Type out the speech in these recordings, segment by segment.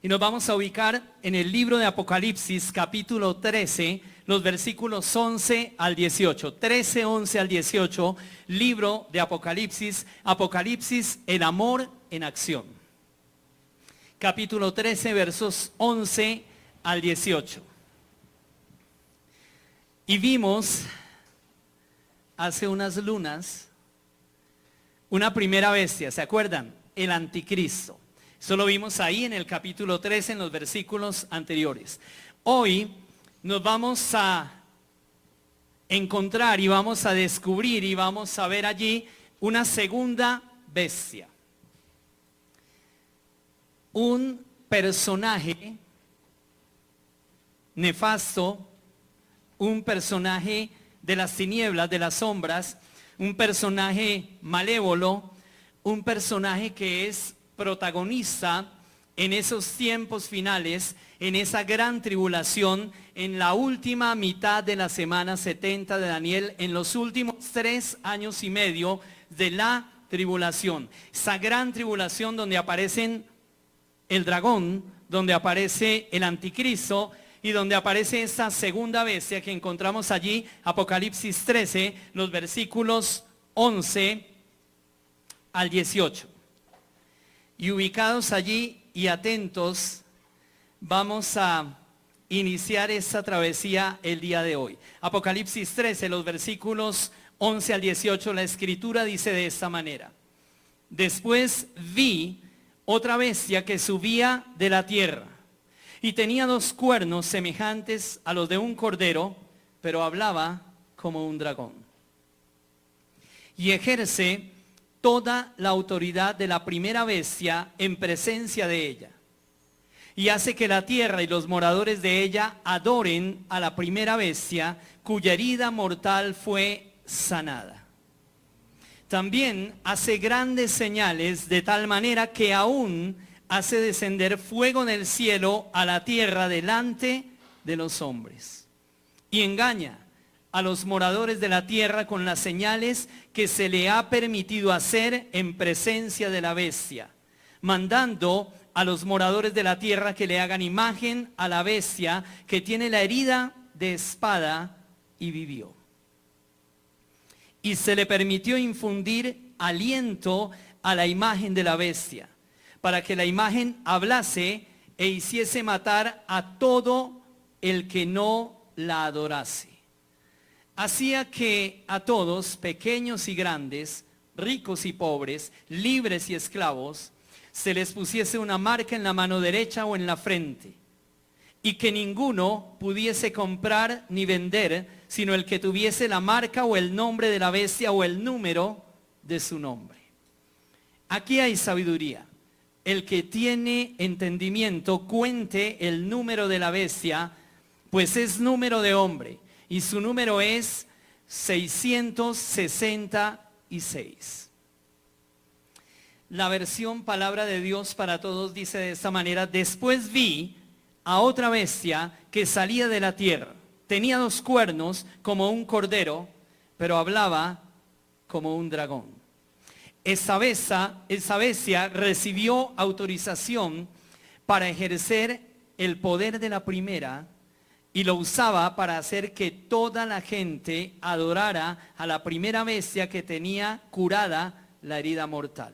Y nos vamos a ubicar en el libro de Apocalipsis, capítulo 13, los versículos 11 al 18. 13, 11 al 18, libro de Apocalipsis. Apocalipsis, el amor en acción. Capítulo 13, versos 11 al 18. Y vimos hace unas lunas una primera bestia, ¿se acuerdan? El anticristo. Eso lo vimos ahí en el capítulo 13, en los versículos anteriores. Hoy nos vamos a encontrar y vamos a descubrir y vamos a ver allí una segunda bestia. Un personaje nefasto, un personaje de las tinieblas, de las sombras, un personaje malévolo, un personaje que es protagonista en esos tiempos finales, en esa gran tribulación, en la última mitad de la semana 70 de Daniel, en los últimos 3 años y medio de la tribulación. Esa gran tribulación donde aparecen el dragón, donde aparece el anticristo y donde aparece esa segunda bestia que encontramos allí, Apocalipsis 13, los versículos 11 al 18. Y ubicados allí y atentos, vamos a iniciar esta travesía el día de hoy. Apocalipsis 13, los versículos 11 al 18, la escritura dice de esta manera. Después vi otra bestia que subía de la tierra y tenía 2 cuernos semejantes a los de un cordero, pero hablaba como un dragón. Y ejerce toda la autoridad de la primera bestia en presencia de ella. Y hace que la tierra y los moradores de ella adoren a la primera bestia, cuya herida mortal fue sanada. También hace grandes señales, de tal manera que aún hace descender fuego del cielo a la tierra delante de los hombres. Y engaña a los moradores de la tierra con las señales que se le ha permitido hacer en presencia de la bestia, mandando a los moradores de la tierra que le hagan imagen a la bestia que tiene la herida de espada y vivió. Y se le permitió infundir aliento a la imagen de la bestia, para que la imagen hablase e hiciese matar a todo el que no la adorase. Hacía que a todos, pequeños y grandes, ricos y pobres, libres y esclavos, se les pusiese una marca en la mano derecha o en la frente, y que ninguno pudiese comprar ni vender, sino el que tuviese la marca o el nombre de la bestia o el número de su nombre. Aquí hay sabiduría. El que tiene entendimiento cuente el número de la bestia, pues es número de hombre, y su número es 666. La versión Palabra de Dios para Todos dice de esta manera: después vi a otra bestia que salía de la tierra. Tenía 2 cuernos como un cordero, pero hablaba como un dragón. Esa bestia recibió autorización para ejercer el poder de la primera y lo usaba para hacer que toda la gente adorara a la primera bestia que tenía curada la herida mortal.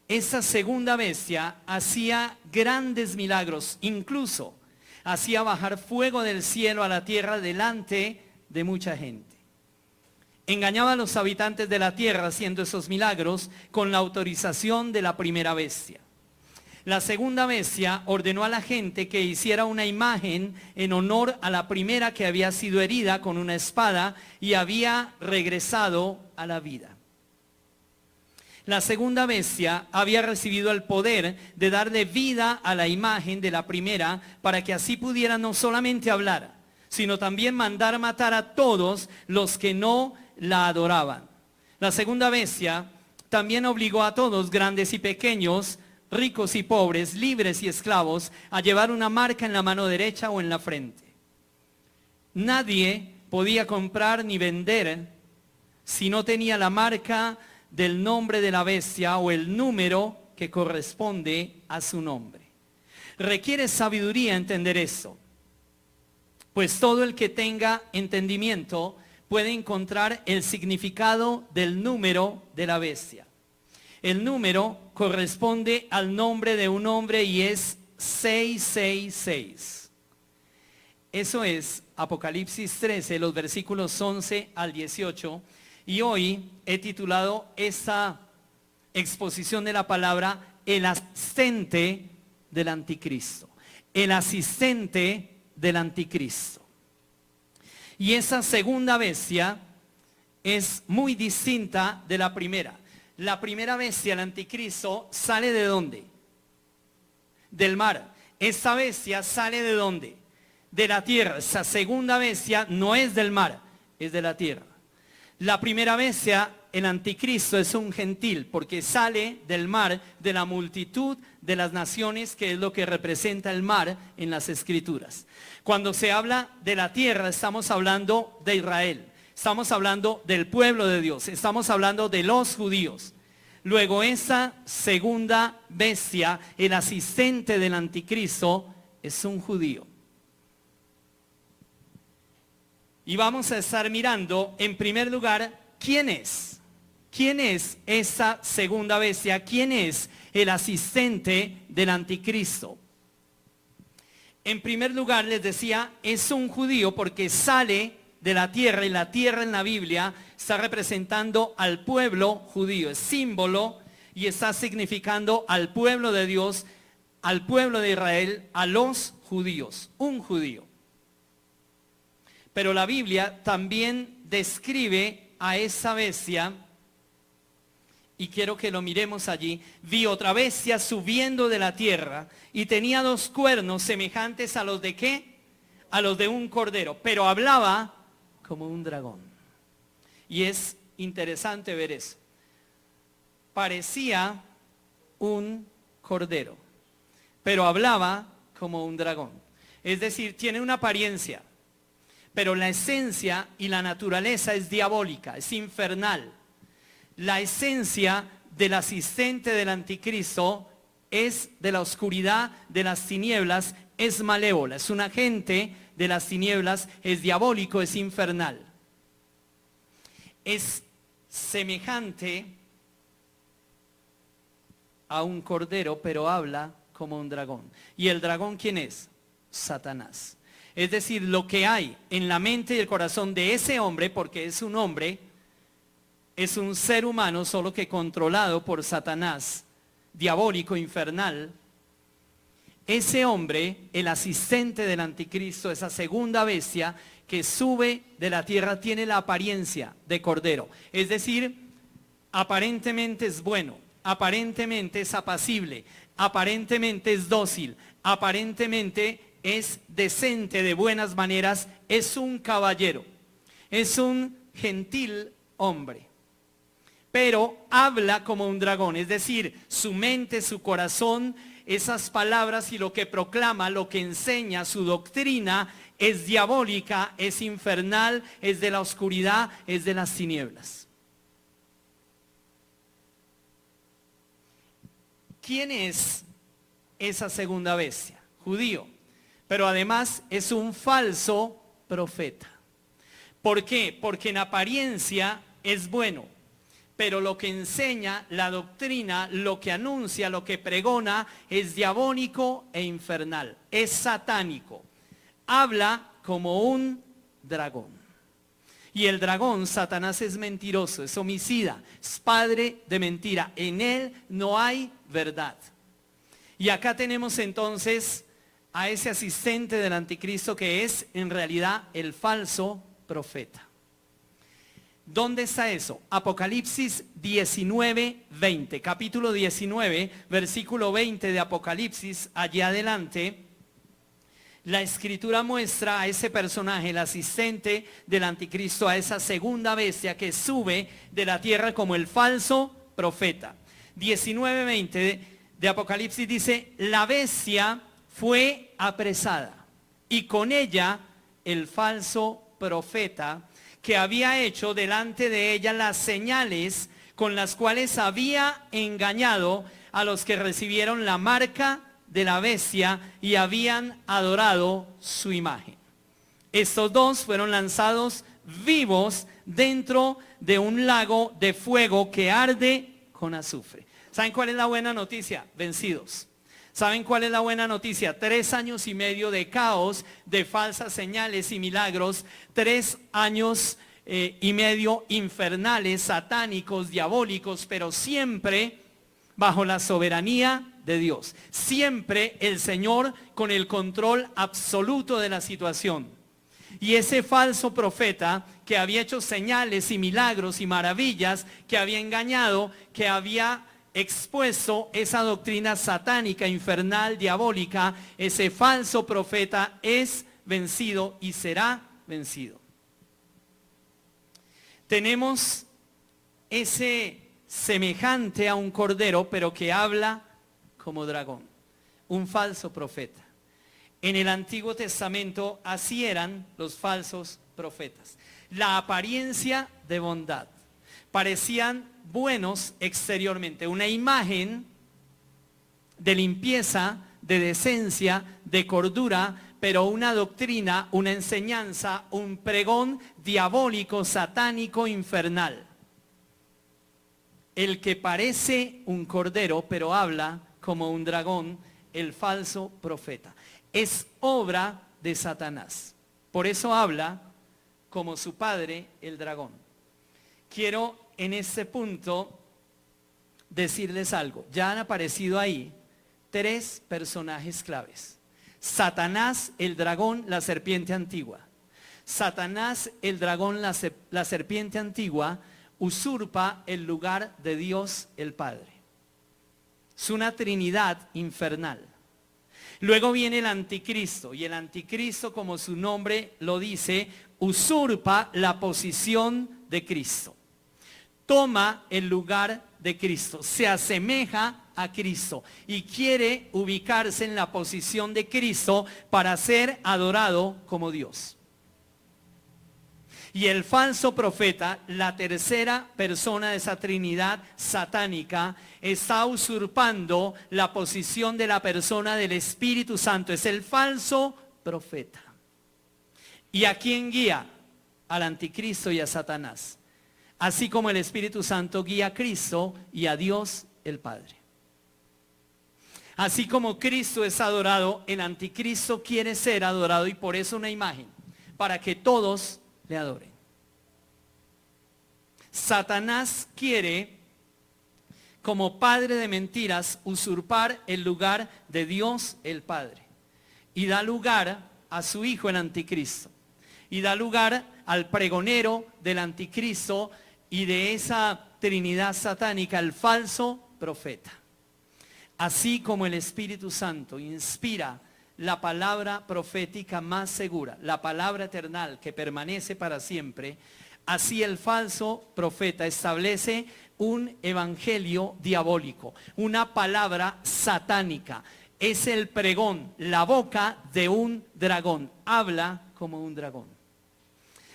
Esa segunda bestia hacía grandes milagros, incluso hacía bajar fuego del cielo a la tierra delante de mucha gente. Engañaba a los habitantes de la tierra haciendo esos milagros con la autorización de la primera bestia. La segunda bestia ordenó a la gente que hiciera una imagen en honor a la primera que había sido herida con una espada y había regresado a la vida. La segunda bestia había recibido el poder de darle vida a la imagen de la primera para que así pudiera no solamente hablar, sino también mandar matar a todos los que no la adoraban. La segunda bestia también obligó a todos, grandes y pequeños, ricos y pobres, libres y esclavos, a llevar una marca en la mano derecha o en la frente. Nadie podía comprar ni vender si no tenía la marca del nombre de la bestia o el número que corresponde a su nombre. Requiere sabiduría entender esto, pues todo el que tenga entendimiento puede encontrar el significado del número de la bestia. El número corresponde al nombre de un hombre y es 666. Eso es Apocalipsis 13, los versículos 11 al 18. Y hoy he titulado esta exposición de la palabra el asistente del anticristo. El asistente del anticristo. Y esa segunda bestia es muy distinta de la primera. La primera bestia, el anticristo, ¿sale de dónde? Del mar. Esta bestia sale de dónde? De la tierra. Esa segunda bestia no es del mar, es de la tierra. La primera bestia, el anticristo, es un gentil porque sale del mar, de la multitud de las naciones, que es lo que representa el mar en las escrituras. Cuando se habla de la tierra, estamos hablando de Israel. Estamos hablando del pueblo de Dios. Estamos hablando de los judíos. Luego esa segunda bestia, el asistente del anticristo, es un judío. Y vamos a estar mirando, en primer lugar, ¿quién es? ¿Quién es esa segunda bestia? ¿Quién es el asistente del anticristo? En primer lugar, les decía, es un judío porque sale de la tierra, y la tierra en la Biblia está representando al pueblo judío, es símbolo y está significando al pueblo de Dios, al pueblo de Israel, a los judíos, un judío. Pero la Biblia también describe a esa bestia, y quiero que lo miremos allí. Vi otra bestia subiendo de la tierra y tenía 2 cuernos semejantes a los de ¿qué? A los de un cordero, pero hablaba como un dragón. Y es interesante ver eso. Parecía un cordero, pero hablaba como un dragón. Es decir, tiene una apariencia, pero la esencia y la naturaleza es diabólica, es infernal. La esencia del asistente del anticristo es de la oscuridad, de las tinieblas, es malévola, es un agente de las tinieblas, es diabólico, es infernal. Es semejante a un cordero, pero habla como un dragón. ¿Y el dragón quién es? Satanás. Es decir, lo que hay en la mente y el corazón de ese hombre, porque es un hombre, es un ser humano, solo que controlado por Satanás, diabólico, infernal. Ese hombre, el asistente del anticristo, esa segunda bestia que sube de la tierra, tiene la apariencia de cordero. Es decir, aparentemente es bueno, aparentemente es apacible, aparentemente es dócil, aparentemente es decente, de buenas maneras, es un caballero, es un gentil hombre. Pero habla como un dragón, es decir, su mente, su corazón, esas palabras y lo que proclama, lo que enseña, su doctrina es diabólica, es infernal, es de la oscuridad, es de las tinieblas. ¿Quién es esa segunda bestia? Judío, pero además es un falso profeta. ¿Por qué? Porque en apariencia es bueno, pero lo que enseña, la doctrina, lo que anuncia, lo que pregona, es diabólico e infernal, es satánico. Habla como un dragón. Y el dragón, Satanás, es mentiroso, es homicida, es padre de mentira. En él no hay verdad. Y acá tenemos entonces a ese asistente del anticristo que es en realidad el falso profeta. ¿Dónde está eso? Apocalipsis 19, 20. Capítulo 19, versículo 20 de Apocalipsis, allá adelante. La escritura muestra a ese personaje, el asistente del anticristo, a esa segunda bestia que sube de la tierra como el falso profeta. 19, 20 de Apocalipsis dice, la bestia fue apresada y con ella el falso profeta, que había hecho delante de ella las señales con las cuales había engañado a los que recibieron la marca de la bestia y habían adorado su imagen. Estos dos fueron lanzados vivos dentro de un lago de fuego que arde con azufre. ¿Saben cuál es la buena noticia? Vencidos. ¿Saben cuál es la buena noticia? 3 años y medio de caos, de falsas señales y milagros, 3 años y medio infernales, satánicos, diabólicos, pero siempre bajo la soberanía de Dios. Siempre el Señor con el control absoluto de la situación. Y ese falso profeta que había hecho señales y milagros y maravillas, que había engañado, que había expuesto esa doctrina satánica, infernal, diabólica, ese falso profeta es vencido y será vencido. Tenemos ese semejante a un cordero, pero que habla como dragón, un falso profeta. En el Antiguo Testamento así eran los falsos profetas. La apariencia de bondad. Parecían buenos exteriormente, una imagen de limpieza, de decencia, de cordura, pero una doctrina, una enseñanza, un pregón diabólico, satánico, infernal. El que parece un cordero, pero habla como un dragón, el falso profeta. Es obra de Satanás. Por eso habla como su padre, el dragón. Quiero en este punto decirles algo. Ya han aparecido ahí 3 personajes claves. Satanás, el dragón, la serpiente antigua. Satanás, el dragón, la serpiente antigua, usurpa el lugar de Dios el Padre. Es una trinidad infernal. Luego viene el anticristo, y el anticristo, como su nombre lo dice, usurpa la posición de Cristo. Toma el lugar de Cristo, se asemeja a Cristo y quiere ubicarse en la posición de Cristo para ser adorado como Dios. Y el falso profeta, la tercera persona de esa trinidad satánica, está usurpando la posición de la persona del Espíritu Santo. Es el falso profeta. ¿Y a quién guía? Al anticristo y a Satanás. Así como el Espíritu Santo guía a Cristo y a Dios el Padre. Así como Cristo es adorado, el anticristo quiere ser adorado y por eso una imagen, para que todos le adoren. Satanás quiere, como padre de mentiras, usurpar el lugar de Dios el Padre. Y da lugar a su hijo el anticristo. Y da lugar al pregonero del anticristo y de esa trinidad satánica, el falso profeta. Así como el Espíritu Santo inspira la palabra profética más segura, la palabra eternal que permanece para siempre, así el falso profeta establece un evangelio diabólico, una palabra satánica. Es el pregón, la boca de un dragón, habla como un dragón.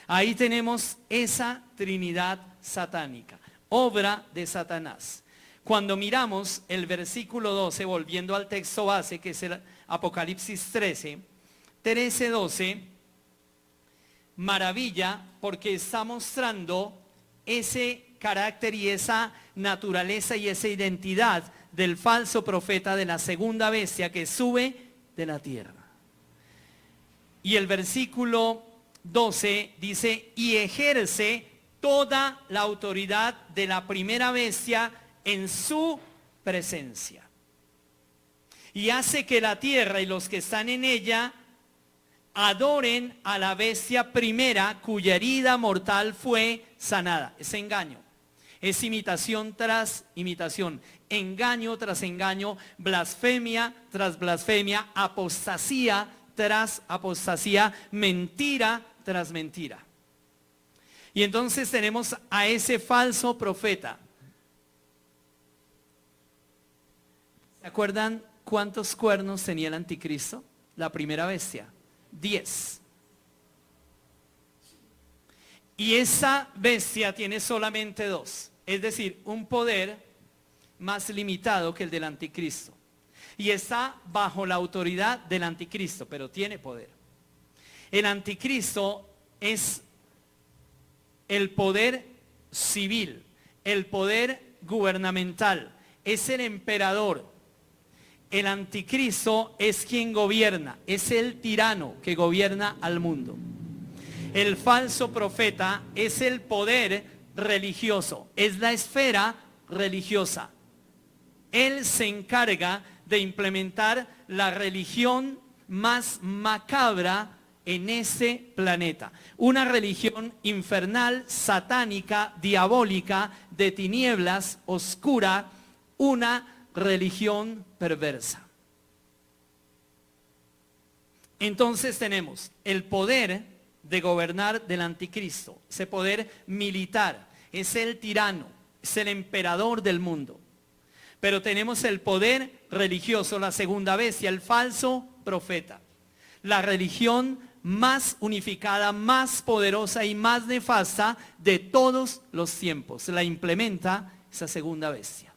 Ahí tenemos esa trinidad satánica, obra de Satanás. Cuando miramos el versículo 12, volviendo al texto base, que es el Apocalipsis 13, 12, maravilla, porque está mostrando ese carácter y esa naturaleza y esa identidad del falso profeta, de la segunda bestia que sube de la tierra. Y el versículo 12 dice, y ejerce toda la autoridad de la primera bestia en su presencia. Y hace que la tierra y los que están en ella adoren a la bestia primera cuya herida mortal fue sanada. Es engaño, es imitación tras imitación, engaño tras engaño, blasfemia tras blasfemia, apostasía tras apostasía, mentira tras mentira. Y entonces tenemos a ese falso profeta. ¿Se acuerdan cuántos cuernos tenía el anticristo? La primera bestia, 10. Y esa bestia tiene solamente 2, es decir, un poder más limitado que el del anticristo. y está bajo la autoridad del anticristo, pero tiene poder. El anticristo es el poder civil, el poder gubernamental, es el emperador. El anticristo es quien gobierna, es el tirano que gobierna al mundo. El falso profeta es el poder religioso, es la esfera religiosa. Él se encarga de implementar la religión más macabra en ese planeta. Una religión infernal, satánica, diabólica, de tinieblas, oscura, una religión perversa. Entonces tenemos el poder de gobernar del anticristo, ese poder militar, es el tirano, es el emperador del mundo. Pero tenemos el poder religioso, la segunda bestia, el falso profeta. La religión más unificada, más poderosa y más nefasta de todos los tiempos. La implementa esa segunda bestia.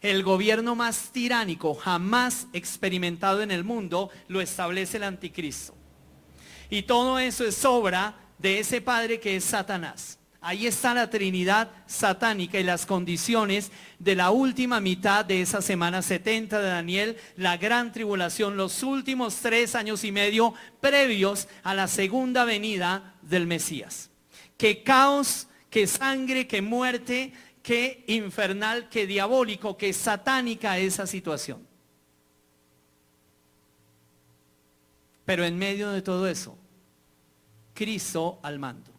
El gobierno más tiránico jamás experimentado en el mundo lo establece el anticristo. Y todo eso es obra de ese padre que es Satanás. Ahí está la Trinidad satánica y las condiciones de la última mitad de esa semana 70 de Daniel, la gran tribulación, los últimos 3 años y medio previos a la segunda venida del Mesías. Qué caos, qué sangre, qué muerte, qué infernal, qué diabólico, qué satánica esa situación. Pero en medio de todo eso, Cristo al mando.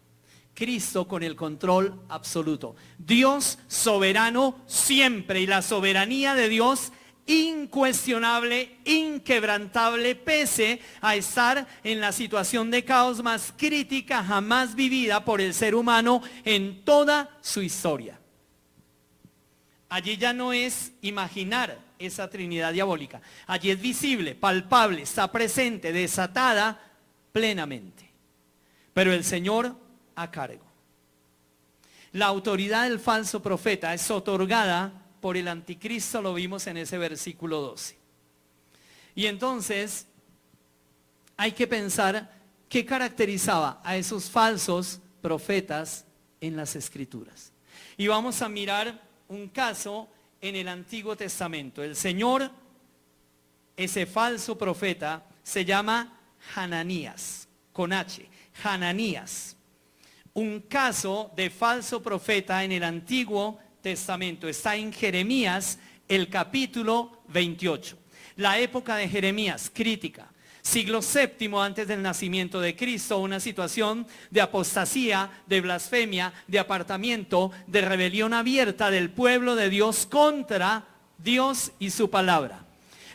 Cristo con el control absoluto. Dios soberano siempre, y la soberanía de Dios incuestionable, inquebrantable, pese a estar en la situación de caos más crítica jamás vivida por el ser humano en toda su historia. Allí ya no es imaginar esa Trinidad diabólica. Allí es visible, palpable, está presente, desatada plenamente. Pero el Señor a cargo. La autoridad del falso profeta es otorgada por el anticristo, lo vimos en ese versículo 12. Y entonces hay que pensar qué caracterizaba a esos falsos profetas en las Escrituras. Y vamos a mirar un caso en el Antiguo Testamento. El Señor, ese falso profeta, se llama Hananías, con H, Hananías. Un caso de falso profeta en el Antiguo Testamento. Está en Jeremías, el capítulo 28. La época de Jeremías, crítica. Siglo VII antes del nacimiento de Cristo, una situación de apostasía, de blasfemia, de apartamiento, de rebelión abierta del pueblo de Dios contra Dios y su palabra.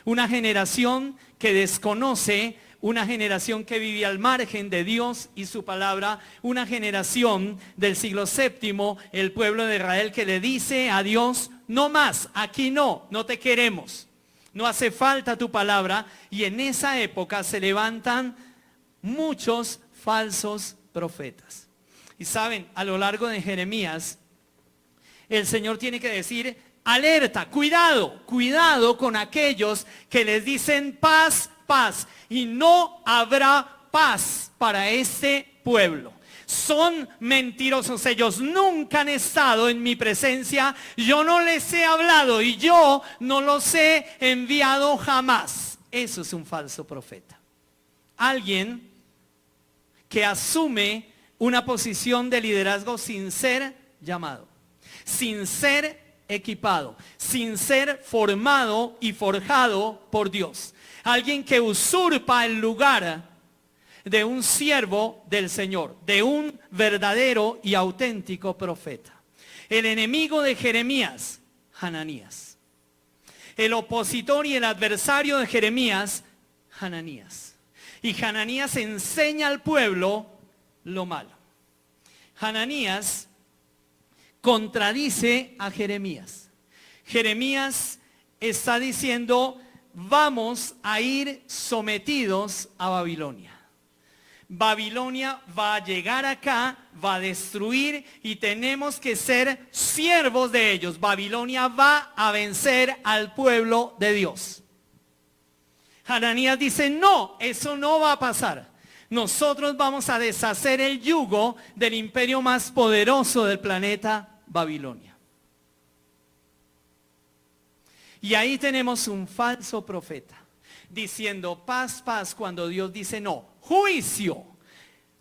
Una generación que desconoce, una generación que vivía al margen de Dios y su palabra, una generación del siglo VII, el pueblo de Israel que le dice a Dios, no más, aquí no te queremos, no hace falta tu palabra. Y en esa época se levantan muchos falsos profetas. Y saben, a lo largo de Jeremías, el Señor tiene que decir, alerta, cuidado con aquellos que les dicen paz, paz, y no habrá paz para este pueblo. Son mentirosos, ellos nunca han estado en mi presencia, yo no les he hablado y yo no los he enviado jamás. Eso es un falso profeta. Alguien que asume una posición de liderazgo sin ser llamado, sin ser equipado, sin ser formado y forjado por Dios. Alguien que usurpa el lugar de un siervo del Señor, de un verdadero y auténtico profeta. El enemigo de Jeremías, Hananías. El opositor y el adversario de Jeremías, Hananías. Y Hananías enseña al pueblo lo malo. Hananías contradice a Jeremías. Jeremías está diciendo, vamos a ir sometidos a Babilonia. Babilonia va a llegar acá, va a destruir y tenemos que ser siervos de ellos. Babilonia va a vencer al pueblo de Dios. Hananías dice, no, eso no va a pasar. Nosotros vamos a deshacer el yugo del imperio más poderoso del planeta, Babilonia. Y ahí tenemos un falso profeta diciendo paz, paz, cuando Dios dice no, juicio.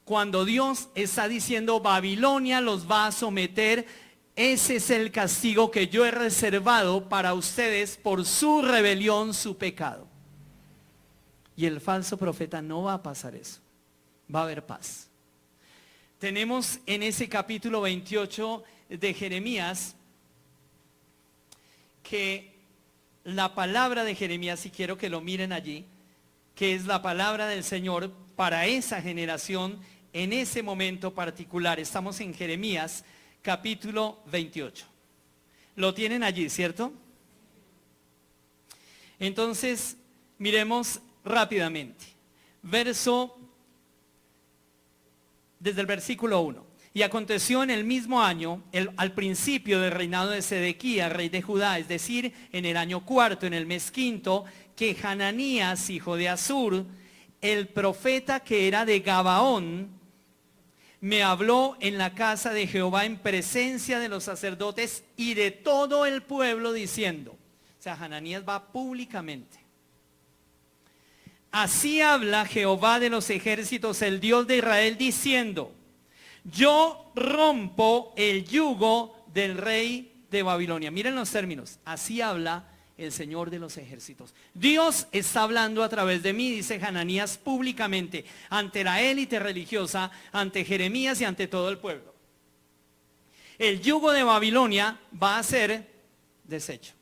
Cuando Dios está diciendo Babilonia los va a someter, ese es el castigo que yo he reservado para ustedes por su rebelión, su pecado. Y el falso profeta no va a pasar eso. Va a haber paz. Tenemos en ese capítulo 28 de Jeremías que la palabra de Jeremías, si quiero que lo miren allí, que es la palabra del Señor para esa generación en ese momento particular. Estamos en Jeremías capítulo 28. Lo tienen allí, ¿cierto? Entonces, miremos rápidamente. Desde el versículo 1. Y aconteció en el mismo año, al principio del reinado de Sedequías, rey de Judá, es decir, en el año cuarto, en el mes quinto, que Hananías, hijo de Azur, el profeta que era de Gabaón, me habló en la casa de Jehová en presencia de los sacerdotes y de todo el pueblo diciendo, o sea, Hananías va públicamente. Así habla Jehová de los ejércitos, el Dios de Israel, diciendo, yo rompo el yugo del rey de Babilonia. Miren los términos. Así habla el Señor de los ejércitos. Dios está hablando a través de mí, dice Hananías públicamente, ante la élite religiosa, ante Jeremías y ante todo el pueblo. El yugo de Babilonia va a ser deshecho.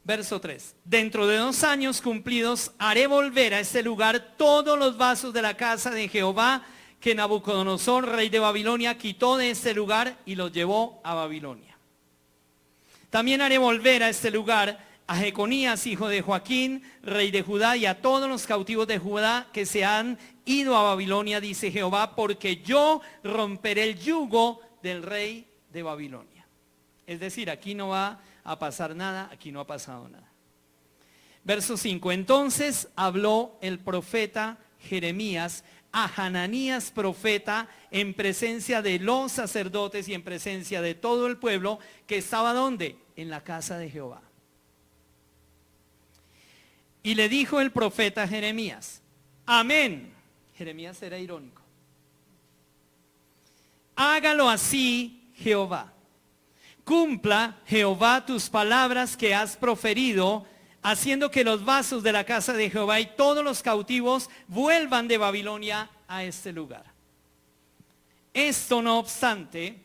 Verso 3. Dentro de 2 años cumplidos haré volver a este lugar todos los vasos de la casa de Jehová que Nabucodonosor, rey de Babilonia, quitó de este lugar y los llevó a Babilonia. También haré volver a este lugar a Jeconías, hijo de Joaquín, rey de Judá, y a todos los cautivos de Judá que se han ido a Babilonia, dice Jehová, porque yo romperé el yugo del rey de Babilonia. Es decir, aquí no va a pasar nada, aquí no ha pasado nada. Verso 5. Entonces habló el profeta Jeremías a Hananías profeta en presencia de los sacerdotes y en presencia de todo el pueblo que estaba ¿dónde? En la casa de Jehová. Y le dijo el profeta Jeremías, amén. Jeremías era irónico. Hágalo así Jehová. Cumpla Jehová tus palabras que has proferido, haciendo que los vasos de la casa de Jehová y todos los cautivos vuelvan de Babilonia a este lugar. Esto no obstante,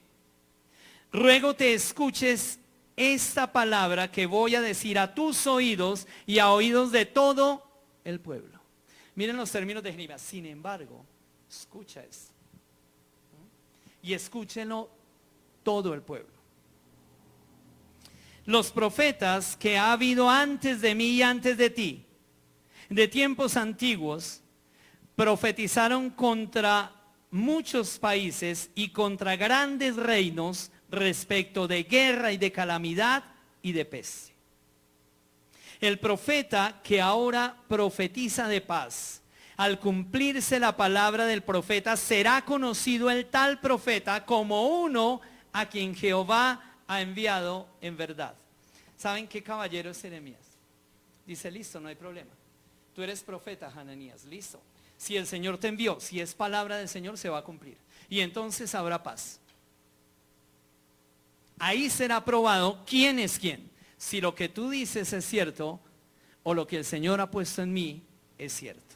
ruego te escuches esta palabra que voy a decir a tus oídos y a oídos de todo el pueblo. Miren los términos de Jeremías. Sin embargo, escucha esto. Y escúchenlo todo el pueblo. Los profetas que ha habido antes de mí y antes de ti, de tiempos antiguos, profetizaron contra muchos países y contra grandes reinos respecto de guerra y de calamidad y de peste. El profeta que ahora profetiza de paz, al cumplirse la palabra del profeta, será conocido el tal profeta como uno a quien Jehová ha enviado en verdad. ¿Saben qué caballero es Jeremías? Dice, listo, no hay problema. Tú eres profeta, Hananías, listo. Si el Señor te envió, si es palabra del Señor, se va a cumplir. Y entonces habrá paz. Ahí será probado quién es quién. Si lo que tú dices es cierto o lo que el Señor ha puesto en mí es cierto.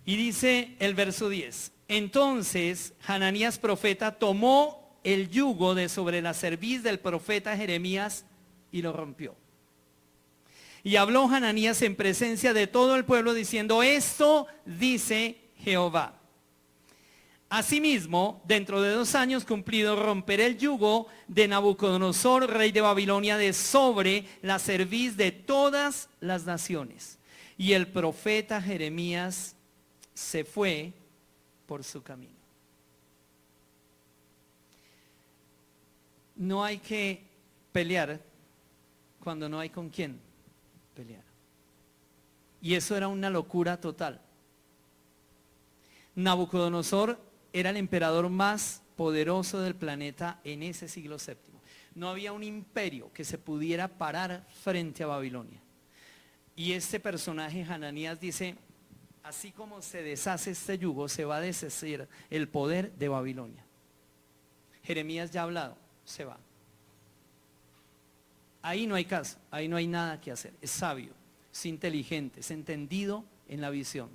Y dice el verso 10. Entonces Hananías profeta tomó el yugo de sobre la cerviz del profeta Jeremías y lo rompió. Y habló Hananías en presencia de todo el pueblo diciendo, esto dice Jehová. Asimismo, dentro de 2 años cumplidos, romperé el yugo de Nabucodonosor, rey de Babilonia, de sobre la cerviz de todas las naciones. Y el profeta Jeremías se fue por su camino. No hay que pelear cuando no hay con quién pelear. Y eso era una locura total. Nabucodonosor era el emperador más poderoso del planeta en ese siglo séptimo. No había un imperio que se pudiera parar frente a Babilonia. Y este personaje, Hananías, dice, así como se deshace este yugo, se va a deshacer el poder de Babilonia. Jeremías ya ha hablado, se va. Ahí no hay caso, ahí no hay nada que hacer. Es sabio, es inteligente, es entendido en la visión.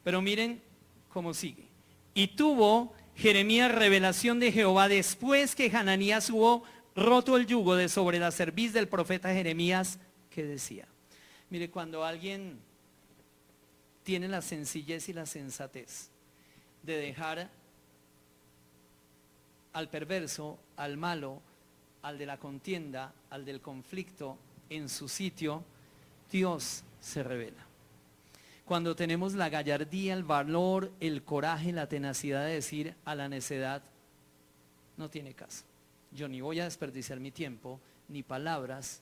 Pero miren cómo sigue. Y tuvo Jeremías revelación de Jehová después que Hananías hubo roto el yugo de sobre la cerviz del profeta Jeremías, que decía. Mire, cuando alguien tiene la sencillez y la sensatez de dejar al perverso, al malo, al de la contienda, al del conflicto en su sitio, Dios se revela. Cuando tenemos la gallardía, el valor, el coraje, la tenacidad de decir a la necedad, no tiene caso. Yo ni voy a desperdiciar mi tiempo, ni palabras,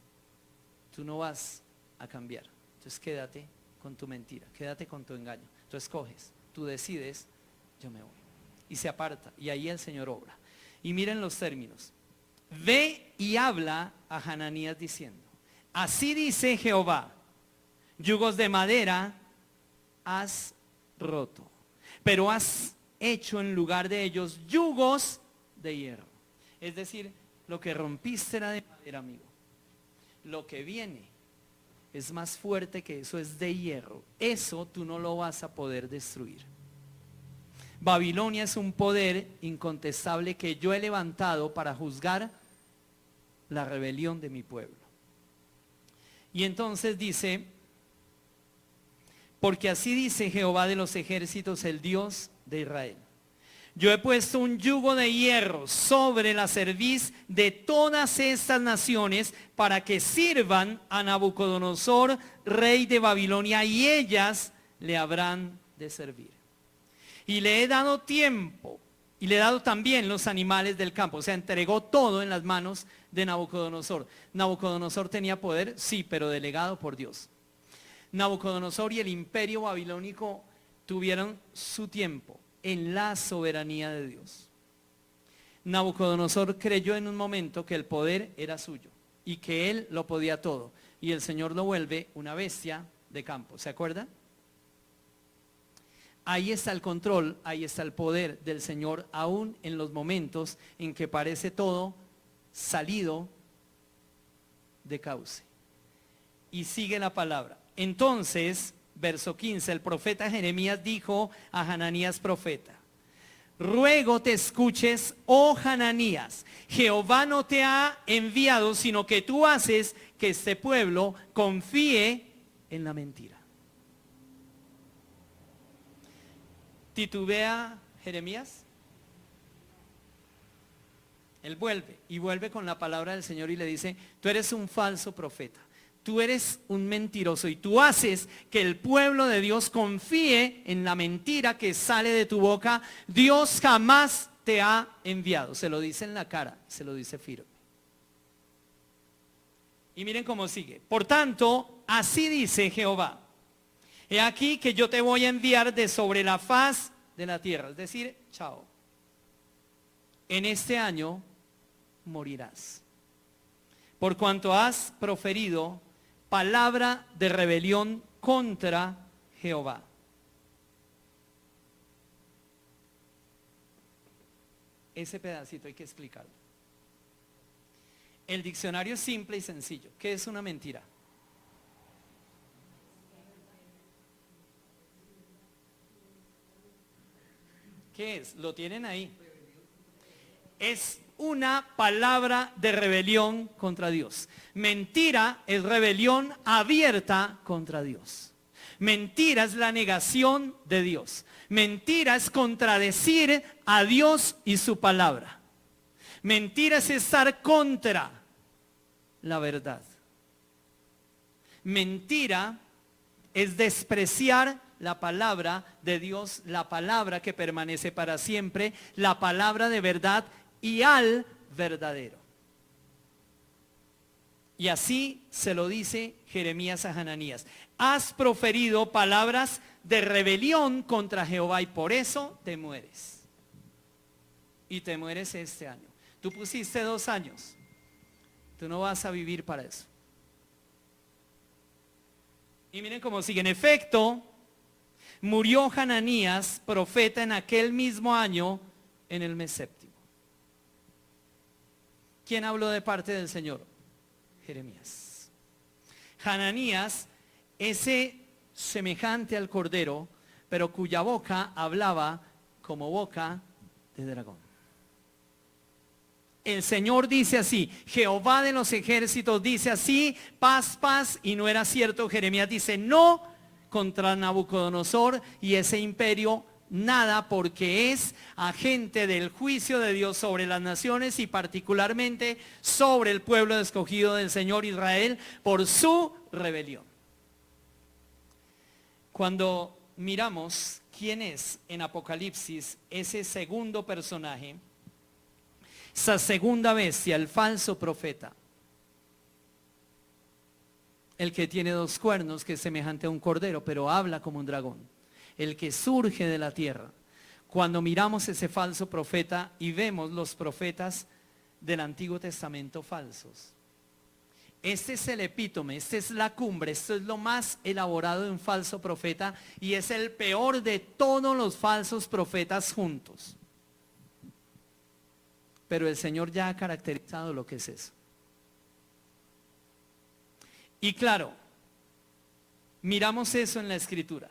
tú no vas a cambiar. Entonces quédate con tu mentira, quédate con tu engaño. Tú escoges, tú decides, yo me voy. Y se aparta, y ahí el Señor obra. Y miren los términos. Ve y habla a Hananías diciendo, así dice Jehová, yugos de madera has roto, pero has hecho en lugar de ellos yugos de hierro. Es decir, lo que rompiste era de madera, amigo. Lo que viene es más fuerte que eso, es de hierro. Eso tú no lo vas a poder destruir. Babilonia es un poder incontestable que yo he levantado para juzgar la rebelión de mi pueblo. Y entonces dice, porque así dice Jehová de los ejércitos, el Dios de Israel. Yo he puesto un yugo de hierro sobre la cerviz de todas estas naciones para que sirvan a Nabucodonosor, rey de Babilonia, y ellas le habrán de servir. Y le he dado tiempo, y le he dado también los animales del campo. O sea, entregó todo en las manos de Nabucodonosor. Nabucodonosor tenía poder, sí, pero delegado por Dios. Nabucodonosor y el imperio babilónico tuvieron su tiempo en la soberanía de Dios. Nabucodonosor creyó en un momento que el poder era suyo y que él lo podía todo. Y el Señor lo vuelve una bestia de campo. ¿Se acuerdan? Ahí está el control, ahí está el poder del Señor, aún en los momentos en que parece todo salido de cauce. Y sigue la palabra. Entonces, verso 15, el profeta Jeremías dijo a Hananías profeta, ruego te escuches, oh Hananías, Jehová no te ha enviado, sino que tú haces que este pueblo confíe en la mentira. ¿Titubea Jeremías? Él vuelve y vuelve con la palabra del Señor y le dice, tú eres un falso profeta, tú eres un mentiroso y tú haces que el pueblo de Dios confíe en la mentira que sale de tu boca. Dios jamás te ha enviado. Se lo dice en la cara, se lo dice firme. Y miren cómo sigue. Por tanto, así dice Jehová. He aquí que yo te voy a enviar de sobre la faz de la tierra. Es decir, chao. En este año morirás. Por cuanto has proferido palabra de rebelión contra Jehová. Ese pedacito hay que explicarlo. El diccionario es simple y sencillo. ¿Qué es una mentira? ¿Qué es? Lo tienen ahí. Es una palabra de rebelión contra Dios. Mentira es rebelión abierta contra Dios. Mentira es la negación de Dios. Mentira es contradecir a Dios y su palabra. Mentira es estar contra la verdad. Mentira es despreciar la palabra de Dios, la palabra que permanece para siempre, la palabra de verdad y al verdadero. Y así se lo dice Jeremías a Hananías. Has proferido palabras de rebelión contra Jehová y por eso te mueres. Y te mueres este año. Tú pusiste 2 años. Tú no vas a vivir para eso. Y miren cómo sigue. En efecto, murió Hananías, profeta, en aquel mismo año, en el mes 7. ¿Quién habló de parte del Señor? Jeremías. Hananías, ese semejante al cordero, pero cuya boca hablaba como boca de dragón. El Señor dice así, Jehová de los ejércitos dice así, paz, paz, y no era cierto. Jeremías dice no contra Nabucodonosor y ese imperio, nada, porque es agente del juicio de Dios sobre las naciones y particularmente sobre el pueblo escogido del Señor Israel por su rebelión. Cuando miramos quién es en Apocalipsis ese segundo personaje, esa segunda bestia, el falso profeta, el que tiene 2 cuernos, que es semejante a un cordero, pero habla como un dragón, el que surge de la tierra. Cuando miramos ese falso profeta y vemos los profetas del Antiguo Testamento falsos, este es el epítome, esta es la cumbre, esto es lo más elaborado de un falso profeta y es el peor de todos los falsos profetas juntos. Pero el Señor ya ha caracterizado lo que es eso. Y claro, miramos eso en la Escritura.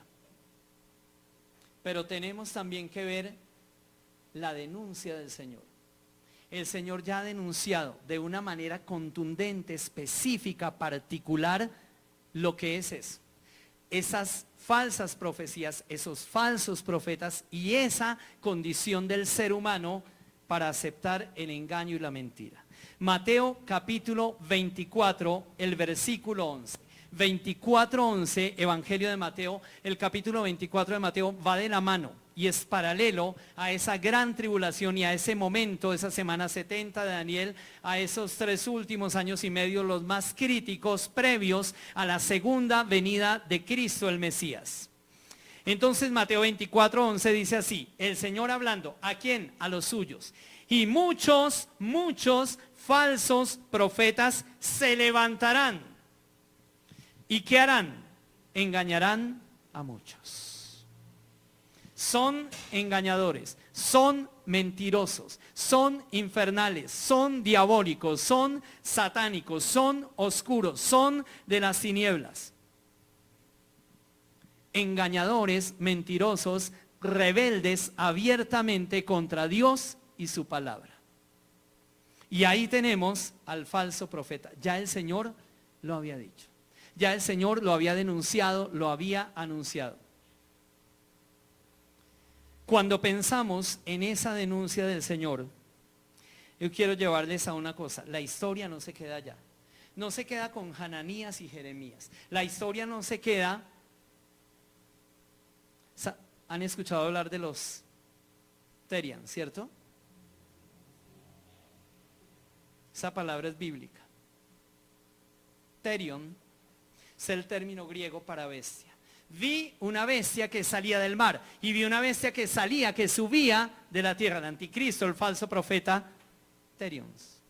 Pero tenemos también que ver la denuncia del Señor. El Señor ya ha denunciado de una manera contundente, específica, particular, lo que es eso. Esas falsas profecías, esos falsos profetas y esa condición del ser humano para aceptar el engaño y la mentira. Mateo capítulo 24, el versículo 11. 24:11, Evangelio de Mateo, el capítulo 24 de Mateo va de la mano y es paralelo a esa gran tribulación y a ese momento, esa semana 70 de Daniel, a esos 3 últimos años y medio, los más críticos previos a la segunda venida de Cristo el Mesías. Entonces Mateo 24:11 dice así, el Señor hablando, ¿a quién? A los suyos. Y muchos falsos profetas se levantarán. ¿Y qué harán? Engañarán a muchos. Son engañadores, son mentirosos, son infernales, son diabólicos, son satánicos, son oscuros, son de las tinieblas. Engañadores, mentirosos, rebeldes abiertamente contra Dios y su palabra. Y ahí tenemos al falso profeta. Ya el Señor lo había dicho. Ya el Señor lo había denunciado, lo había anunciado. Cuando pensamos en esa denuncia del Señor, yo quiero llevarles a una cosa. La historia no se queda allá. No se queda con Hananías y Jeremías. La historia no se queda. ¿Han escuchado hablar de los Terian, cierto? Esa palabra es bíblica. Terion es el término griego para bestia. Vi una bestia que salía del mar y vi una bestia que salía, que subía de la tierra. El anticristo, el falso profeta, Terions.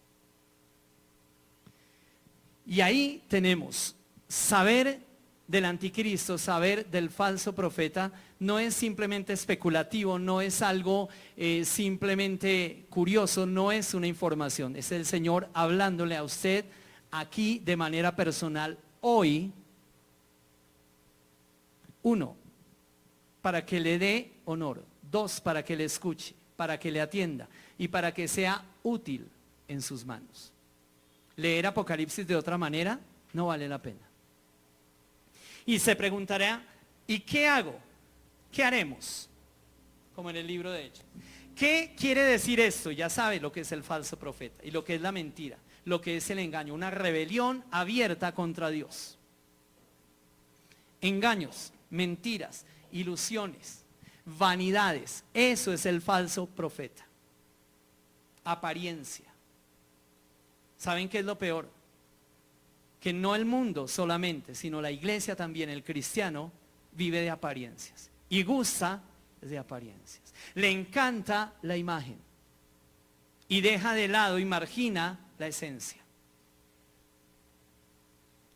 Y ahí tenemos saber del anticristo, saber del falso profeta, no es simplemente especulativo, no es algo simplemente curioso, no es una información, es el Señor hablándole a usted aquí de manera personal hoy. 1, para que le dé honor. 2, para que le escuche, para que le atienda y para que sea útil en sus manos. Leer Apocalipsis de otra manera no vale la pena. Y se preguntará, ¿y qué hago? ¿Qué haremos? Como en el libro de Hechos. ¿Qué quiere decir esto? Ya sabe lo que es el falso profeta y lo que es la mentira, lo que es el engaño, una rebelión abierta contra Dios. Engaños, mentiras, ilusiones, vanidades, eso es el falso profeta. Apariencia. ¿Saben qué es lo peor? que no el mundo solamente, sino la iglesia también, el cristiano, vive de apariencias y gusta de apariencias. Le encanta la imagen y deja de lado y margina la esencia.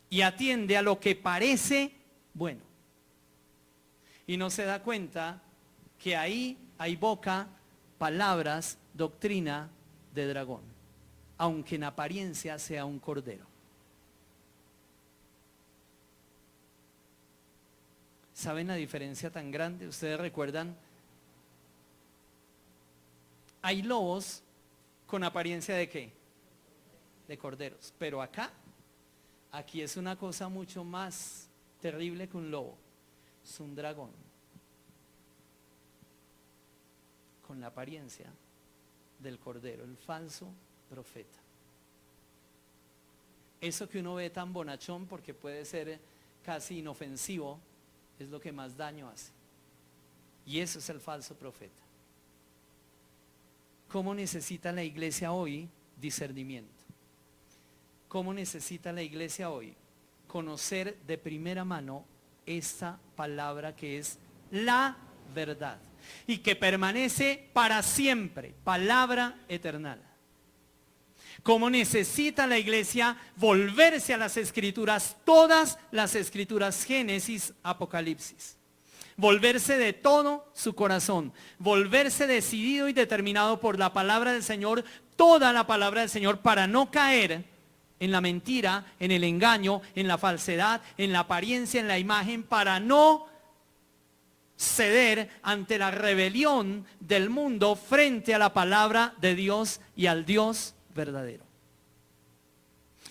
Y atiende a lo que parece bueno. Y no se da cuenta que ahí hay boca, palabras, doctrina de dragón, aunque en apariencia sea un cordero. ¿Saben la diferencia tan grande? Ustedes recuerdan, hay lobos con apariencia de ¿qué? De corderos, pero aquí es una cosa mucho más terrible que un lobo, es un dragón, con la apariencia del cordero, el falso profeta. Eso que uno ve tan bonachón porque puede ser casi inofensivo, es lo que más daño hace. Y eso es el falso profeta. ¿Cómo necesita la iglesia hoy discernimiento? ¿Cómo necesita la iglesia hoy conocer de primera mano esta palabra que es la verdad y que permanece para siempre, palabra eterna? ¿Cómo necesita la iglesia volverse a las escrituras, todas las escrituras, Génesis, Apocalipsis? Volverse de todo su corazón, volverse decidido y determinado por la palabra del Señor, toda la palabra del Señor, para no caer en la mentira, en el engaño, en la falsedad, en la apariencia, en la imagen, para no ceder ante la rebelión del mundo frente a la palabra de Dios y al Dios verdadero.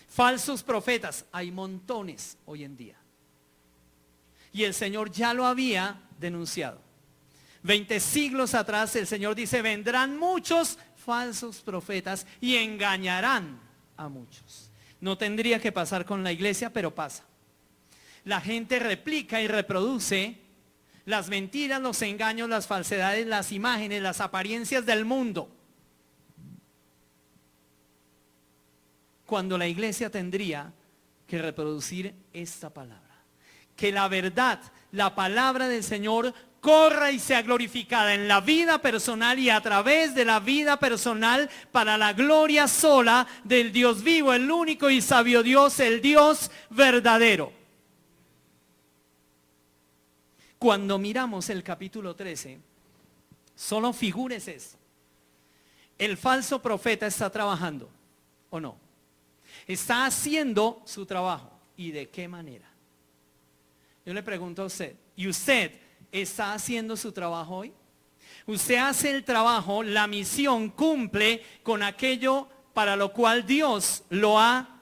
Falsos profetas, hay montones hoy en día. Y el Señor ya lo había denunciado. 20 siglos atrás el Señor dice, vendrán muchos falsos profetas y engañarán a muchos. No tendría que pasar con la iglesia, pero pasa. La gente replica y reproduce las mentiras, los engaños, las falsedades, las imágenes, las apariencias del mundo. Cuando la iglesia tendría que reproducir esta palabra. Que la verdad, la palabra del Señor, corra y sea glorificada en la vida personal y a través de la vida personal para la gloria sola del Dios vivo, el único y sabio Dios, el Dios verdadero. Cuando miramos el capítulo 13, solo figúrese eso. El falso profeta está trabajando, ¿o no? Está haciendo su trabajo. ¿Y de qué manera? Yo le pregunto a usted, ¿y usted está haciendo su trabajo hoy? Usted hace el trabajo, la misión, cumple con aquello para lo cual Dios lo ha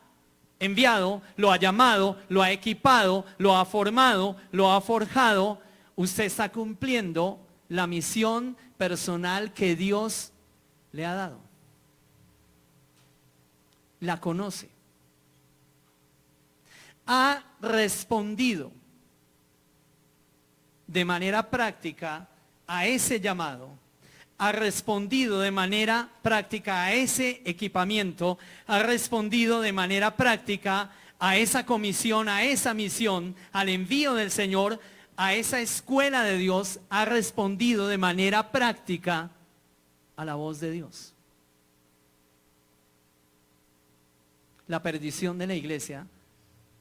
enviado, lo ha llamado, lo ha equipado, lo ha formado, lo ha forjado. Usted está cumpliendo la misión personal que Dios le ha dado. La conoce. Ha respondido de manera práctica a ese llamado, ha respondido de manera práctica a ese equipamiento, ha respondido de manera práctica a esa comisión, a esa misión, al envío del Señor, a esa escuela de Dios, ha respondido de manera práctica a la voz de Dios. La perdición de la iglesia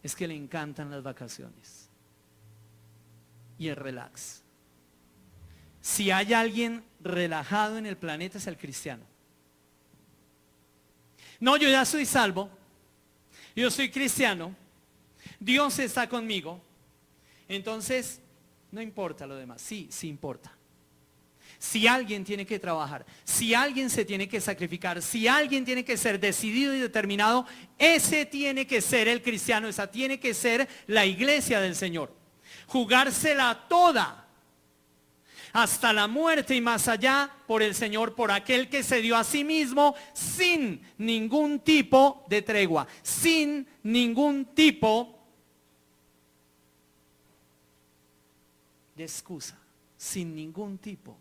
es que le encantan las vacaciones y el relax. Si hay alguien relajado en el planeta es el cristiano. No, yo ya soy salvo, yo soy cristiano, Dios está conmigo, entonces no importa lo demás. Sí, sí importa. Si alguien tiene que trabajar, si alguien se tiene que sacrificar, si alguien tiene que ser decidido y determinado, ese tiene que ser el cristiano, esa tiene que ser la iglesia del Señor. Jugársela toda, hasta la muerte y más allá, por el Señor, por aquel que se dio a sí mismo sin ningún tipo de tregua, sin ningún tipo de excusa, sin ningún tipo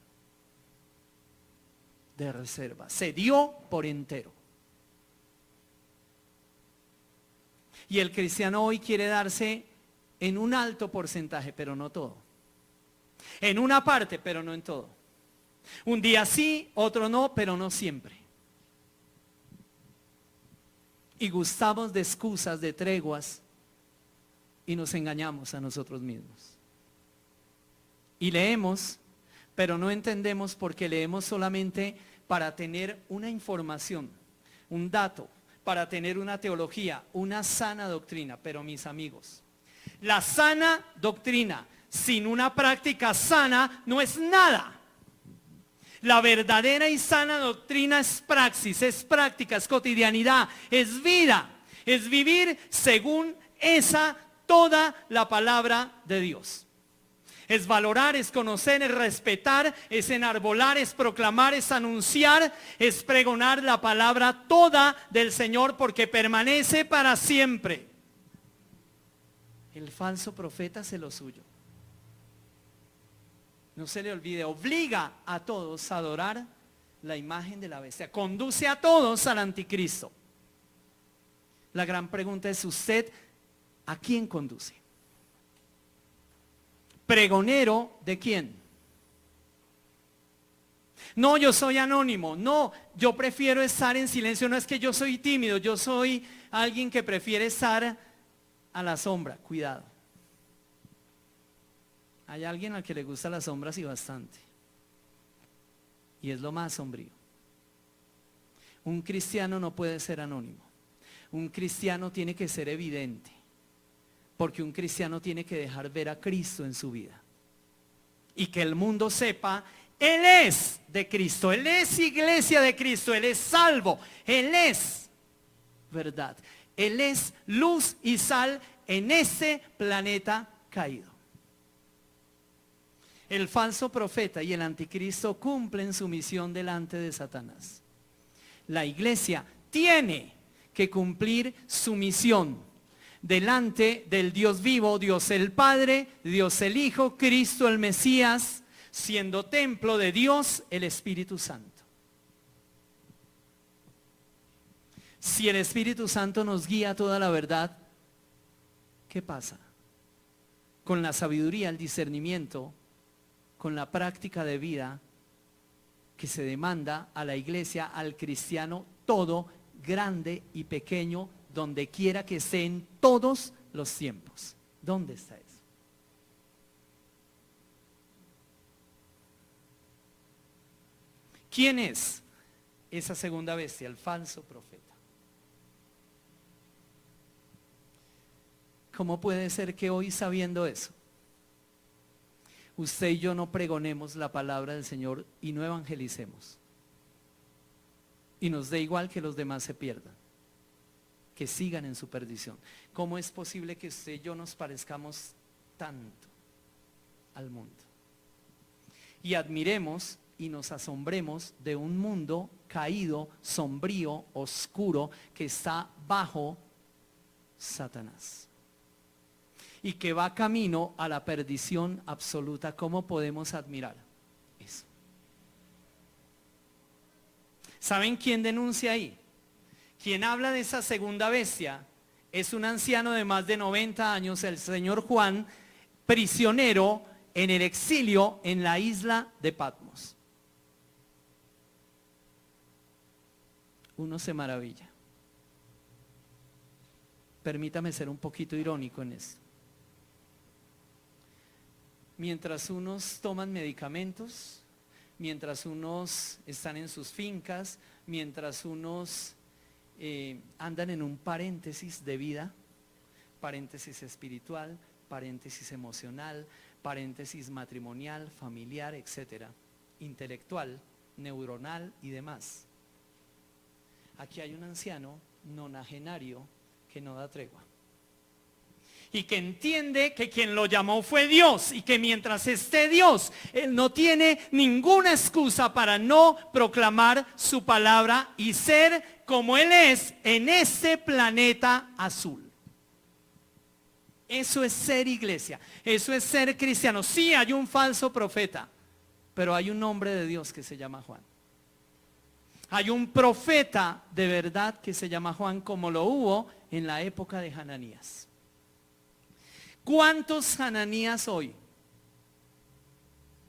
de reserva. Se dio por entero. Y el cristiano hoy quiere darse en un alto porcentaje, pero no todo. En una parte, pero no en todo. Un día sí, otro no, pero no siempre. Y gustamos de excusas, de treguas, y nos engañamos a nosotros mismos. Y leemos, pero no entendemos porque leemos solamente para tener una información, un dato, para tener una teología, una sana doctrina. Pero mis amigos, la sana doctrina sin una práctica sana no es nada. La verdadera y sana doctrina es praxis, es práctica, es cotidianidad, es vida, es vivir según esa toda la palabra de Dios. Es valorar, es conocer, es respetar, es enarbolar, es proclamar, es anunciar, es pregonar la palabra toda del Señor porque permanece para siempre. El falso profeta hace lo suyo. No se le olvide, obliga a todos a adorar la imagen de la bestia. Conduce a todos al anticristo. La gran pregunta es, ¿usted a quién conduce? ¿Pregonero de quién? No, yo soy anónimo. No, yo prefiero estar en silencio. No es que yo soy tímido. Yo soy alguien que prefiere estar a la sombra. Cuidado. Hay alguien al que le gustan las sombras y bastante. Y es lo más sombrío. Un cristiano no puede ser anónimo. Un cristiano tiene que ser evidente. Porque un cristiano tiene que dejar ver a Cristo en su vida. Y que el mundo sepa, Él es de Cristo. Él es iglesia de Cristo. Él es salvo. Él es verdad. Él es luz y sal en este planeta caído. El falso profeta y el anticristo cumplen su misión delante de Satanás. La iglesia tiene que cumplir su misión delante del Dios vivo, Dios el Padre, Dios el Hijo, Cristo el Mesías, siendo templo de Dios el Espíritu Santo. Si el Espíritu Santo nos guía a toda la verdad, ¿qué pasa? Con la sabiduría, el discernimiento, con la práctica de vida que se demanda a la iglesia, al cristiano, todo, grande y pequeño, donde quiera que esté en todos los tiempos. ¿Dónde está eso? ¿Quién es esa segunda bestia? El falso profeta. ¿Cómo puede ser que hoy, sabiendo eso, usted y yo no pregonemos la palabra del Señor y no evangelicemos? Y nos dé igual que los demás se pierdan, que sigan en su perdición. ¿Cómo es posible que usted y yo nos parezcamos tanto al mundo? Y admiremos y nos asombremos de un mundo caído, sombrío, oscuro, que está bajo Satanás y que va camino a la perdición absoluta. ¿Cómo podemos admirar eso? ¿Saben quién denuncia ahí? Quien habla de esa segunda bestia es un anciano de más de 90 años, el señor Juan, prisionero en el exilio en la isla de Patmos. Uno se maravilla. Permítame ser un poquito irónico en esto. Mientras unos toman medicamentos, mientras unos están en sus fincas, mientras unos andan en un paréntesis de vida, paréntesis espiritual, paréntesis emocional, paréntesis matrimonial, familiar, etcétera, intelectual, neuronal y demás. Aquí hay un anciano nonagenario que no da tregua y que entiende que quien lo llamó fue Dios y que mientras esté Dios, él no tiene ninguna excusa para no proclamar su palabra y ser como Él es en este planeta azul. Eso es ser iglesia, eso es ser cristiano. Sí, hay un falso profeta, pero hay un hombre de Dios que se llama Juan. Hay un profeta de verdad que se llama Juan, como lo hubo en la época de Hananías. ¿Cuántos Hananías hoy?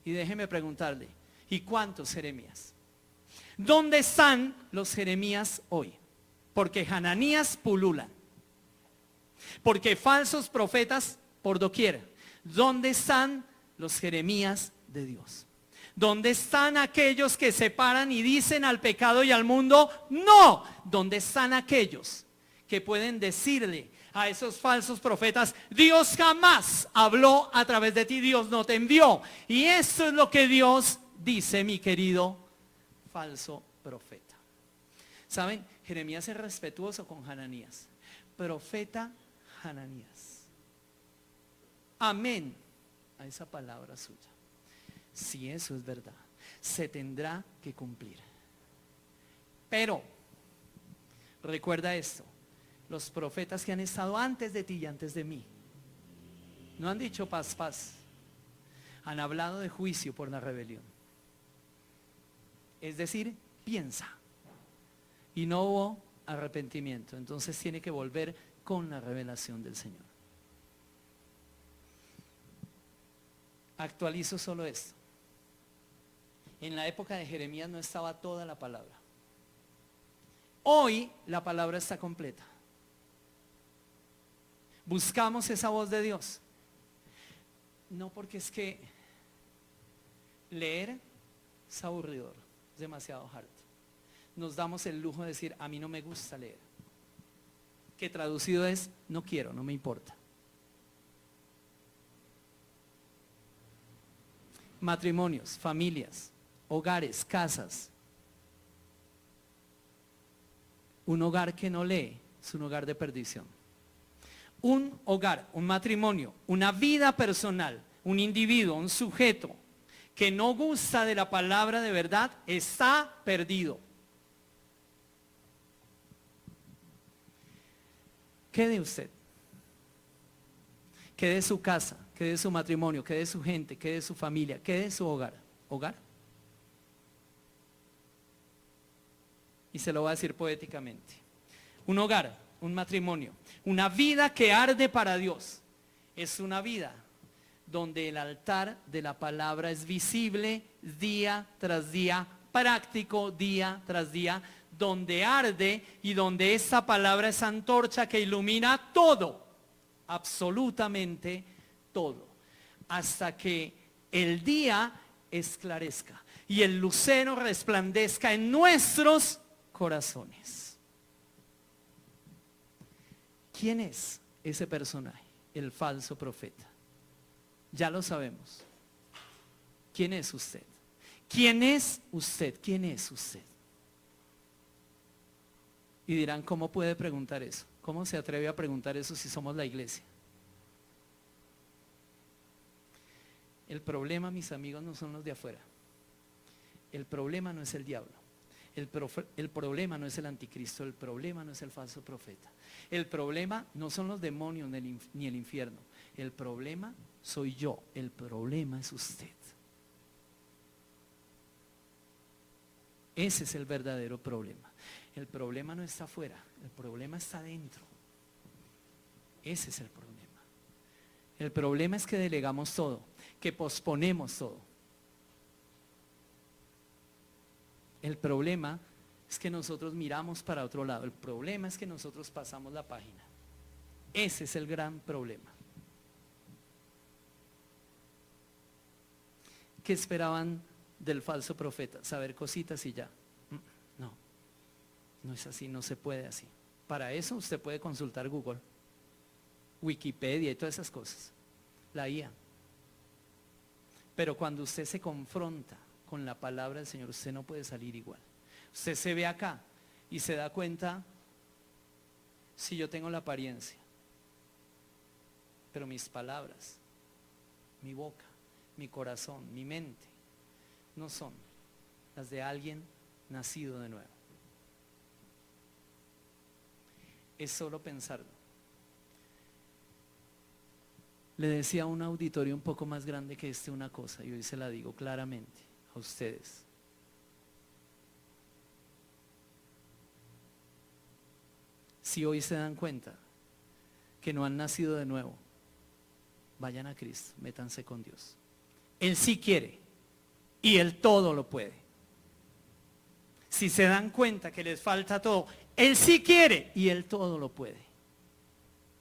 Y déjeme preguntarle, ¿y cuántos Jeremías? ¿Dónde están los Jeremías hoy? Porque Hananías pululan. Porque falsos profetas por doquier. ¿Dónde están los Jeremías de Dios? ¿Dónde están aquellos que se paran y dicen al pecado y al mundo, no? ¿Dónde están aquellos que pueden decirle a esos falsos profetas, Dios jamás habló a través de ti, Dios no te envió? Y eso es lo que Dios dice, mi querido falso profeta. ¿Saben? Jeremías es respetuoso con Hananías. Profeta Hananías. Amén a esa palabra suya. Si eso es verdad, se tendrá que cumplir. Pero, recuerda esto, los profetas que han estado antes de ti y antes de mí, no han dicho paz, paz. Han hablado de juicio por la rebelión. Es decir, piensa. Y no hubo arrepentimiento. Entonces tiene que volver con la revelación del Señor. Actualizo solo esto. En la época de Jeremías no estaba toda la palabra. Hoy la palabra está completa. Buscamos esa voz de Dios. No, porque es que leer es aburridor, es demasiado harto. Nos damos el lujo de decir, a mí no me gusta leer. Que traducido es, no quiero, no me importa. Matrimonios, familias, hogares, casas. Un hogar que no lee es un hogar de perdición. Un hogar, un matrimonio, una vida personal, un individuo, un sujeto que no gusta de la palabra de verdad está perdido. ¿Qué de usted? ¿Qué de su casa? ¿Qué de su matrimonio? ¿Qué de su gente? ¿Qué de su familia? ¿Qué de su hogar? ¿Hogar? Y se lo voy a decir poéticamente. Un hogar, un matrimonio, una vida que arde para Dios, es una vida donde el altar de la palabra es visible día tras día, práctico día tras día, donde arde y donde esa palabra es antorcha que ilumina todo, absolutamente todo, hasta que el día esclarezca y el lucero resplandezca en nuestros corazones. ¿Quién es ese personaje? El falso profeta. Ya lo sabemos. ¿Quién es usted? ¿Quién es usted? ¿Quién es usted? Y dirán, ¿cómo puede preguntar eso? ¿Cómo se atreve a preguntar eso si somos la iglesia? El problema, mis amigos, no son los de afuera. El problema no es el diablo. El problema no es el anticristo. El problema no es el falso profeta. El problema no son los demonios ni el infierno. El problema soy yo. El problema es usted. Ese es el verdadero problema. El problema no está afuera. El problema está dentro. Ese es el problema. El problema es que delegamos todo, que posponemos todo. El problema es que nosotros miramos para otro lado. El problema es que nosotros pasamos la página. Ese es el gran problema. ¿Qué esperaban del falso profeta? Saber cositas y ya. No, no es así, no se puede así. Para eso usted puede consultar Google, Wikipedia y todas esas cosas, la IA. Pero cuando usted se confronta con la palabra del Señor, usted no puede salir igual. Usted se ve acá y se da cuenta, si yo tengo la apariencia, pero mis palabras, mi boca, mi corazón, mi mente, no son las de alguien nacido de nuevo. Es solo pensarlo. Le decía a un auditorio un poco más grande que una cosa, y hoy se la digo claramente a ustedes. Si hoy se dan cuenta que no han nacido de nuevo, vayan a Cristo, métanse con Dios. Él sí quiere y Él todo lo puede. Si se dan cuenta que les falta todo, Él sí quiere y Él todo lo puede.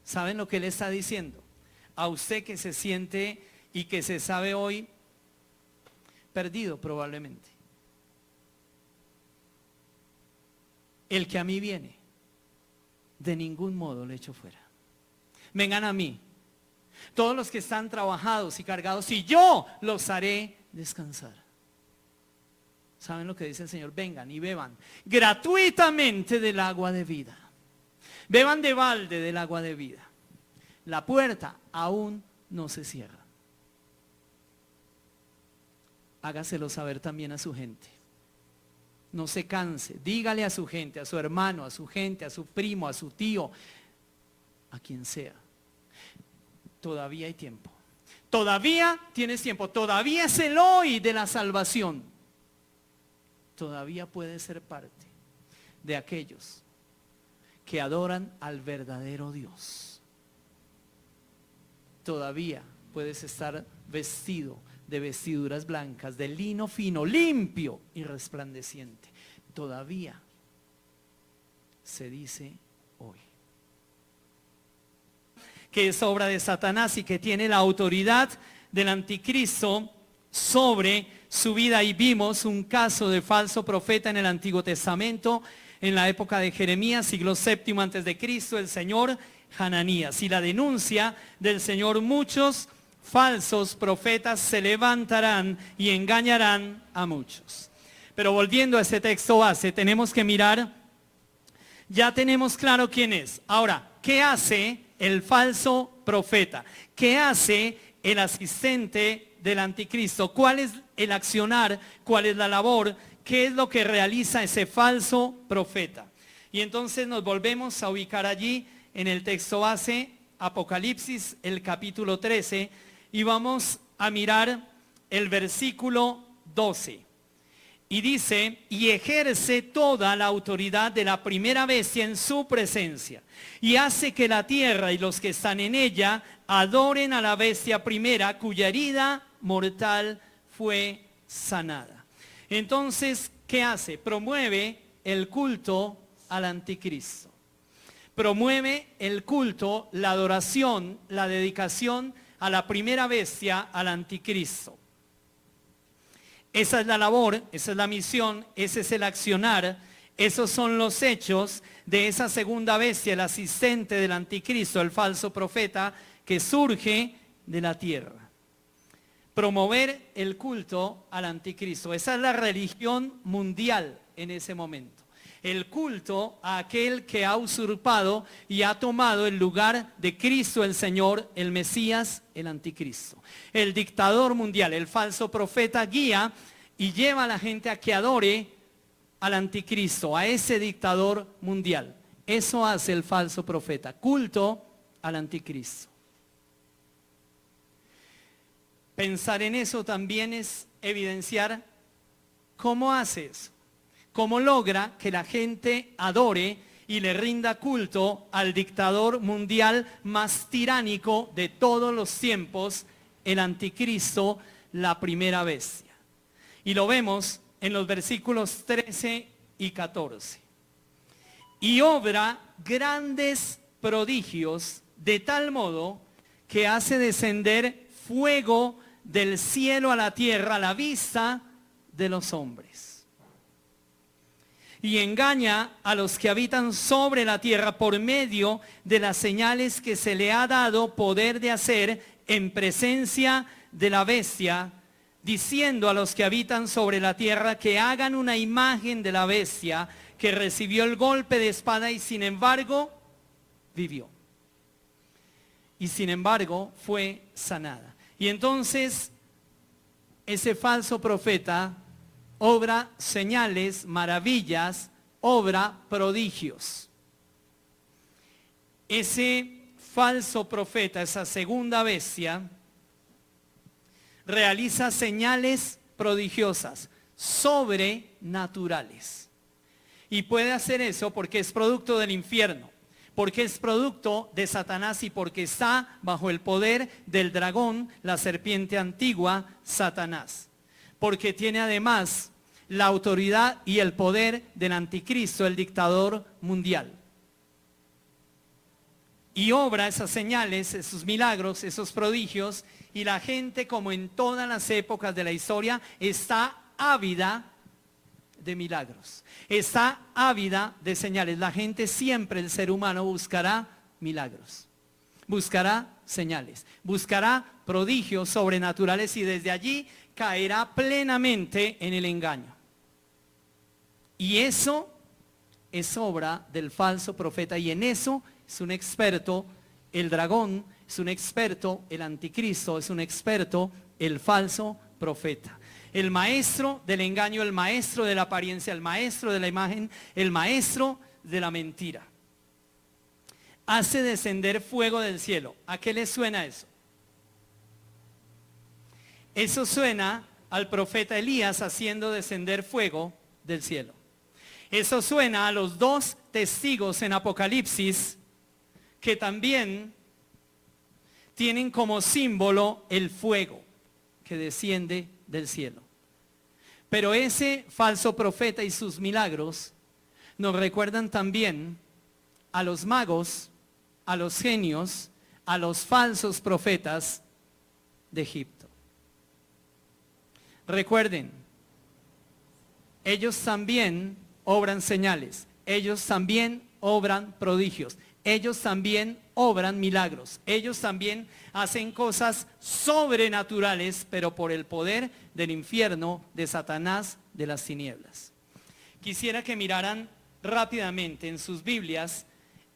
¿Saben lo que Él está diciendo? A usted que se siente y que se sabe hoy perdido probablemente. El que a mí viene, de ningún modo le echo fuera. Vengan a mí, todos los que están trabajados y cargados, y yo los haré descansar. ¿Saben lo que dice el Señor? Vengan y beban gratuitamente del agua de vida. Beban de balde del agua de vida. La puerta aún no se cierra. Hágaselo saber también a su gente. No se canse. Dígale a su gente, a su hermano, a su gente, a su primo, a su tío, a quien sea. Todavía hay tiempo. Todavía tienes tiempo. Todavía es el hoy de la salvación. Todavía puedes ser parte de aquellos que adoran al verdadero Dios. Todavía puedes estar vestido de vestiduras blancas, de lino fino, limpio y resplandeciente. Todavía se dice hoy que es obra de Satanás y que tiene la autoridad del anticristo sobre su vida. Y vimos un caso de falso profeta en el Antiguo Testamento, en la época de Jeremías, siglo VII antes de Cristo, el señor Hananías. Y la denuncia del Señor: muchos falsos profetas se levantarán y engañarán a muchos. Pero volviendo a ese texto base, tenemos que mirar, ya tenemos claro quién es. Ahora, ¿qué hace el falso profeta? ¿Qué hace el asistente del anticristo? ¿Cuál es el accionar? ¿Cuál es la labor? ¿Qué es lo que realiza ese falso profeta? Y entonces nos volvemos a ubicar allí en el texto base, Apocalipsis, el capítulo 13, y vamos a mirar el versículo 12. Y dice: y ejerce toda la autoridad de la primera bestia en su presencia, y hace que la tierra y los que están en ella adoren a la bestia primera, cuya herida mortal fue sanada. Entonces, ¿qué hace? Promueve el culto al anticristo. Promueve el culto, la adoración, la dedicación a la primera bestia, al anticristo. Esa es la labor, esa es la misión, ese es el accionar, esos son los hechos de esa segunda bestia, el asistente del anticristo, el falso profeta que surge de la tierra. Promover el culto al anticristo. Esa es la religión mundial en ese momento. El culto a aquel que ha usurpado y ha tomado el lugar de Cristo el Señor, el Mesías, el anticristo. El dictador mundial, el falso profeta, guía y lleva a la gente a que adore al anticristo, a ese dictador mundial. Eso hace el falso profeta, culto al anticristo. Pensar en eso también es evidenciar cómo hace eso. ¿Cómo logra que la gente adore y le rinda culto al dictador mundial más tiránico de todos los tiempos, el anticristo, la primera bestia? Y lo vemos en los versículos 13 y 14. Y obra grandes prodigios de tal modo que hace descender fuego del cielo a la tierra a la vista de los hombres. Y engaña a los que habitan sobre la tierra por medio de las señales que se le ha dado poder de hacer en presencia de la bestia, diciendo a los que habitan sobre la tierra que hagan una imagen de la bestia que recibió el golpe de espada y sin embargo vivió. Y sin embargo fue sanada. Y entonces ese falso profeta obra señales, maravillas, obra prodigios. Ese falso profeta, esa segunda bestia, realiza señales prodigiosas, sobrenaturales. Y puede hacer eso porque es producto del infierno, porque es producto de Satanás y porque está bajo el poder del dragón, la serpiente antigua, Satanás. Porque tiene además la autoridad y el poder del anticristo, el dictador mundial. Y obra esas señales, esos milagros, esos prodigios, y la gente, como en todas las épocas de la historia, está ávida de milagros. Está ávida de señales. La gente siempre, el ser humano, buscará milagros. Buscará señales. Buscará prodigios sobrenaturales y desde allí caerá plenamente en el engaño. Y eso es obra del falso profeta, y en eso es un experto el dragón, es un experto el anticristo, es un experto el falso profeta. El maestro del engaño, el maestro de la apariencia, el maestro de la imagen, el maestro de la mentira. Hace descender fuego del cielo. ¿A qué le suena eso? Eso suena al profeta Elías haciendo descender fuego del cielo. Eso suena a los dos testigos en Apocalipsis que también tienen como símbolo el fuego que desciende del cielo. Pero ese falso profeta y sus milagros nos recuerdan también a los magos, a los genios, a los falsos profetas de Egipto. Recuerden, ellos también obran señales, ellos también obran prodigios, ellos también obran milagros, ellos también hacen cosas sobrenaturales, pero por el poder del infierno, de Satanás, de las tinieblas. Quisiera que miraran rápidamente en sus Biblias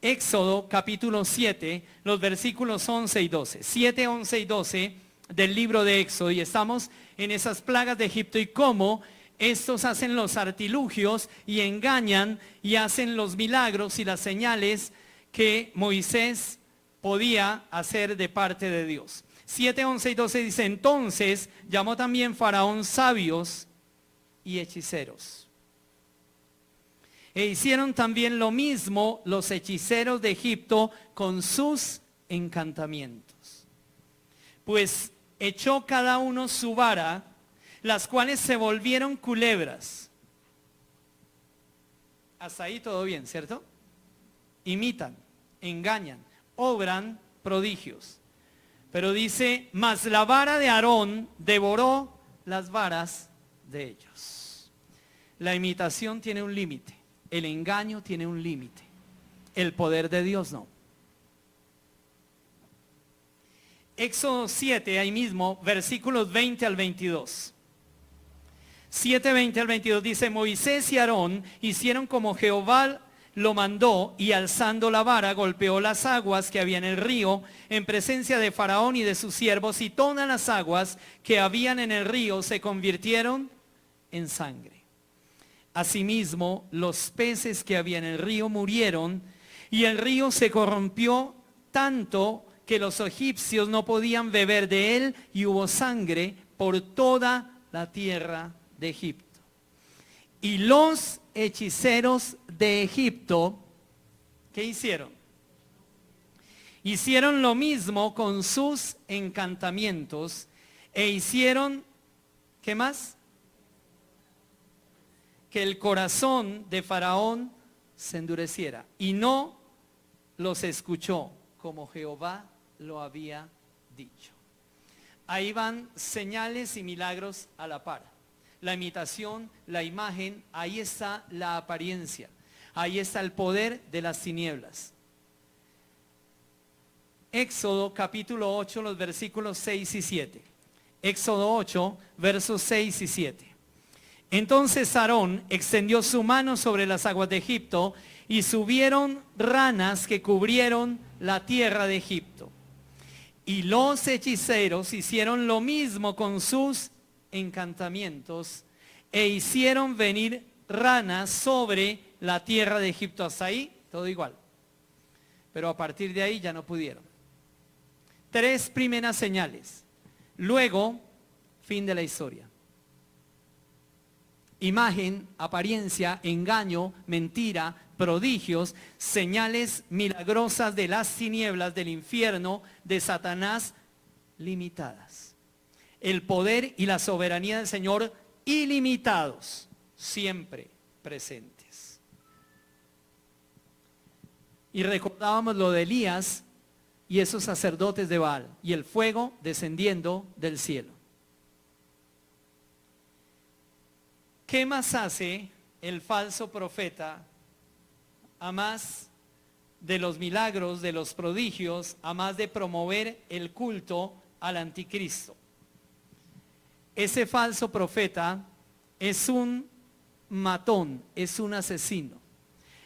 Éxodo capítulo 7, los versículos 11 y 12. 7, 11 y 12 del libro de Éxodo, y estamos en esas plagas de Egipto y cómo estos hacen los artilugios y engañan y hacen los milagros y las señales que Moisés podía hacer de parte de Dios. 7, 11 y 12 dice: entonces llamó también Faraón sabios y hechiceros. E hicieron también lo mismo los hechiceros de Egipto con sus encantamientos. Pues echó cada uno su vara, las cuales se volvieron culebras. Hasta ahí todo bien, ¿cierto? Imitan, engañan, obran prodigios. Pero dice: mas la vara de Aarón devoró las varas de ellos. La imitación tiene un límite, el engaño tiene un límite, el poder de Dios no. Éxodo 7, ahí mismo, versículos 20 al 22. 7, 20 al 22 dice: Moisés y Aarón hicieron como Jehová lo mandó, y alzando la vara golpeó las aguas que había en el río en presencia de Faraón y de sus siervos, y todas las aguas que habían en el río se convirtieron en sangre. Asimismo, los peces que había en el río murieron, y el río se corrompió tanto que los egipcios no podían beber de él, y hubo sangre por toda la tierra de Egipto. Y los hechiceros de Egipto, ¿qué hicieron? Hicieron lo mismo con sus encantamientos e hicieron, ¿qué más? Que el corazón de Faraón se endureciera y no los escuchó como Jehová lo había dicho. Ahí van señales y milagros a la par. La imitación, la imagen, ahí está la apariencia, ahí está el poder de las tinieblas. Éxodo capítulo 8, los versículos 6 y 7. Éxodo 8, versos 6 y 7. Entonces Aarón extendió su mano sobre las aguas de Egipto, y subieron ranas que cubrieron la tierra de Egipto. Y los hechiceros hicieron lo mismo con sus encantamientos, e hicieron venir ranas sobre la tierra de Egipto. Hasta ahí todo igual, pero a partir de ahí ya no pudieron. 3 primeras señales, luego fin de la historia. Imagen, apariencia, engaño, mentira, prodigios, señales milagrosas de las tinieblas, del infierno, de Satanás, limitadas. El poder y la soberanía del Señor ilimitados, siempre presentes. Y recordábamos lo de Elías y esos sacerdotes de Baal y el fuego descendiendo del cielo. ¿Qué más hace el falso profeta a más de los milagros, de los prodigios, a más de promover el culto al anticristo? Ese falso profeta es un matón, es un asesino.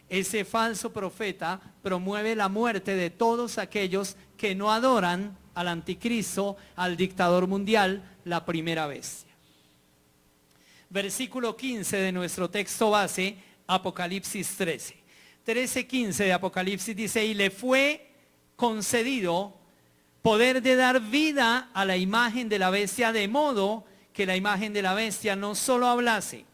Ese falso profeta promueve la muerte de todos aquellos que no adoran al anticristo, al dictador mundial, la primera bestia. Versículo 15 de nuestro texto base, Apocalipsis 13. 13:15 de Apocalipsis dice, y le fue concedido poder de dar vida a la imagen de la bestia, de modo que la imagen de la bestia no solo hablase,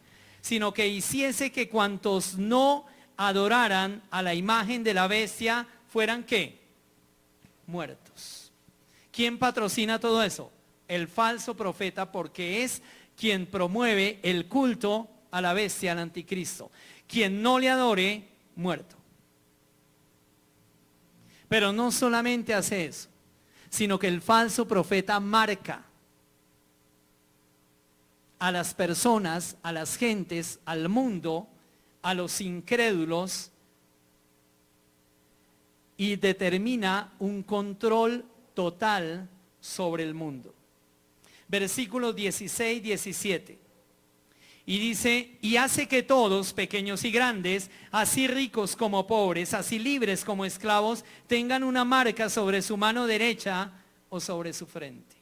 sino que hiciese que cuantos no adoraran a la imagen de la bestia fueran ¿qué? Muertos. ¿Quién patrocina todo eso? El falso profeta, porque es quien promueve el culto a la bestia, al anticristo. Quien no le adore, muerto. Pero no solamente hace eso, sino que el falso profeta marca a las personas, a las gentes, al mundo, a los incrédulos, y determina un control total sobre el mundo. Versículos 16, 17. Y dice, y hace que todos, pequeños y grandes, así ricos como pobres, así libres como esclavos, tengan una marca sobre su mano derecha o sobre su frente.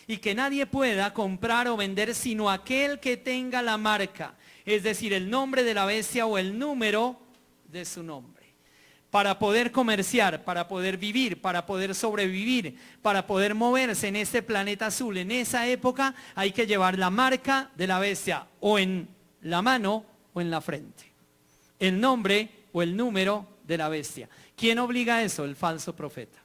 Y que nadie pueda comprar o vender sino aquel que tenga la marca, es decir, el nombre de la bestia o el número de su nombre. Para poder comerciar, para poder vivir, para poder sobrevivir, para poder moverse en este planeta azul, en esa época hay que llevar la marca de la bestia o en la mano o en la frente. El nombre o el número de la bestia. ¿Quién obliga a eso? El falso profeta.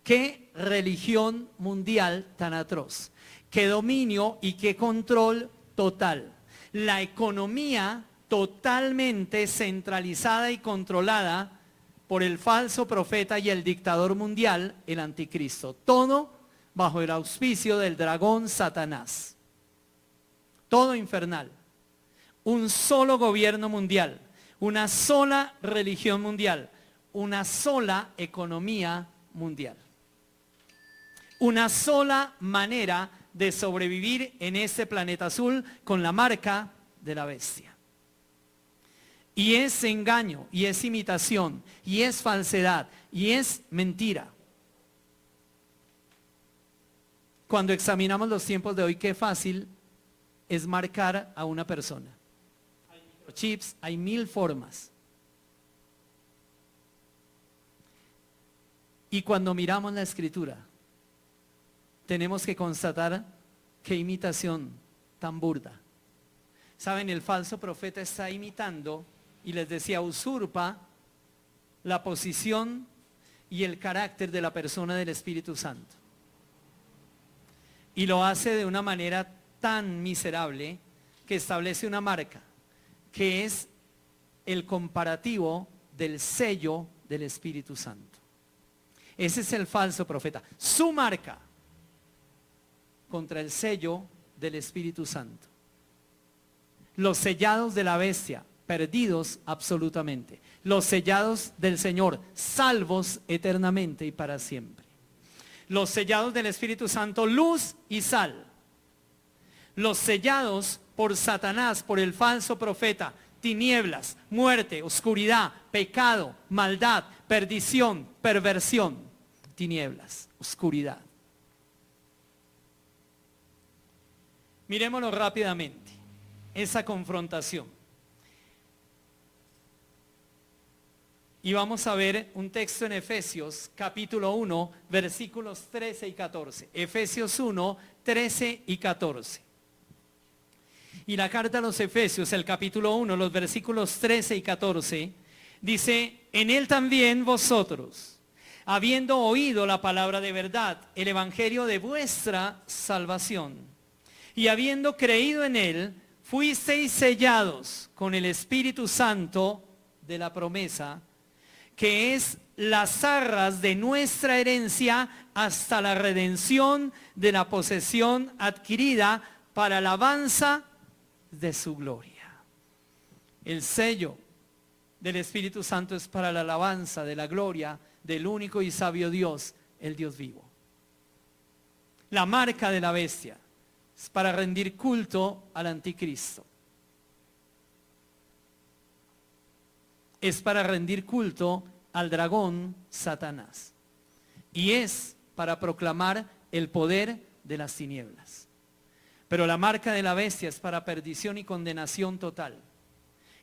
¿Qué religión mundial tan atroz? ¿Qué dominio y qué control total? La economía totalmente centralizada y controlada por el falso profeta y el dictador mundial, el anticristo. Todo bajo el auspicio del dragón Satanás. Todo infernal. Un solo gobierno mundial, una sola religión mundial, una sola economía mundial. Una sola manera de sobrevivir en este planeta azul con la marca de la bestia. Y es engaño, y es imitación, y es falsedad, y es mentira. Cuando examinamos los tiempos de hoy, qué fácil es marcar a una persona. Hay microchips, hay 1000 formas. Y cuando miramos la escritura, tenemos que constatar qué imitación tan burda. Saben, el falso profeta está imitando, y les decía, usurpa la posición y el carácter de la persona del Espíritu Santo. Y lo hace de una manera tan miserable que establece una marca, que es el comparativo del sello del Espíritu Santo. Ese es el falso profeta. Su marca contra el sello del Espíritu Santo. Los sellados de la bestia, perdidos absolutamente. Los sellados del Señor, salvos eternamente y para siempre. Los sellados del Espíritu Santo, luz y sal. Los sellados por Satanás, por el falso profeta, tinieblas, muerte, oscuridad, pecado, maldad, perdición, perversión. Tinieblas, oscuridad. Mirémoslo rápidamente, esa confrontación. Y vamos a ver un texto en Efesios capítulo 1, versículos 13 y 14. Efesios 1, 13 y 14. Y la carta a los Efesios, el capítulo 1, los versículos 13 y 14, dice, en él también vosotros, habiendo oído la palabra de verdad, el evangelio de vuestra salvación, y habiendo creído en él, fuisteis sellados con el Espíritu Santo de la promesa, que es las arras de nuestra herencia hasta la redención de la posesión adquirida para alabanza de su gloria. El sello del Espíritu Santo es para la alabanza de la gloria del único y sabio Dios, el Dios vivo. La marca de la bestia es para rendir culto al anticristo. Es para rendir culto al dragón Satanás. Y es para proclamar el poder de las tinieblas. Pero la marca de la bestia es para perdición y condenación total.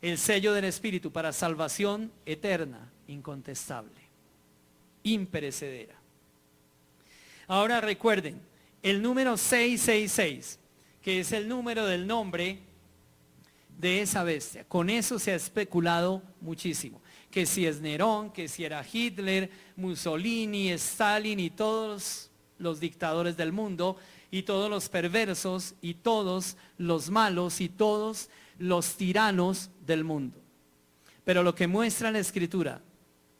El sello del Espíritu para salvación eterna, incontestable, imperecedera. Ahora recuerden, el número 666, que es el número del nombre de esa bestia. Con eso se ha especulado muchísimo. Que si es Nerón, que si era Hitler, Mussolini, Stalin y todos los dictadores del mundo, y todos los perversos, y todos los malos, y todos los tiranos del mundo. Pero lo que muestra la Escritura,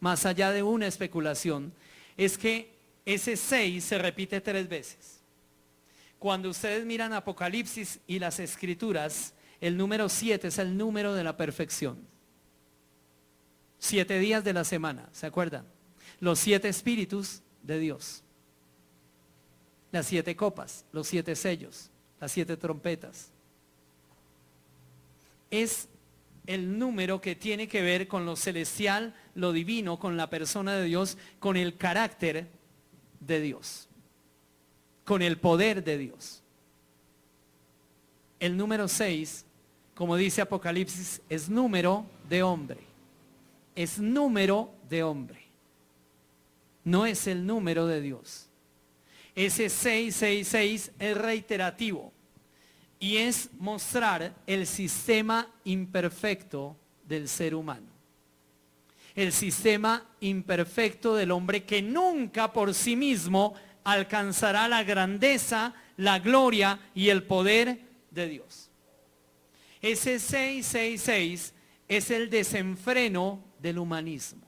más allá de una especulación, es que ese 6 se repite 3 veces. Cuando ustedes miran Apocalipsis y las Escrituras, el número 7 es el número de la perfección. 7 días de la semana, ¿se acuerdan? Los 7 espíritus de Dios. Las 7 copas, los 7 sellos, las 7 trompetas. Es el número que tiene que ver con lo celestial, lo divino, con la persona de Dios, con el carácter de Dios, con el poder de Dios. El número 6, como dice Apocalipsis, es número de hombre. Es número de hombre. No es el número de Dios. Ese 666 es reiterativo y es mostrar el sistema imperfecto del ser humano. El sistema imperfecto del hombre que nunca por sí mismo alcanzará la grandeza, la gloria y el poder de Dios. Ese 666 es el desenfreno del humanismo.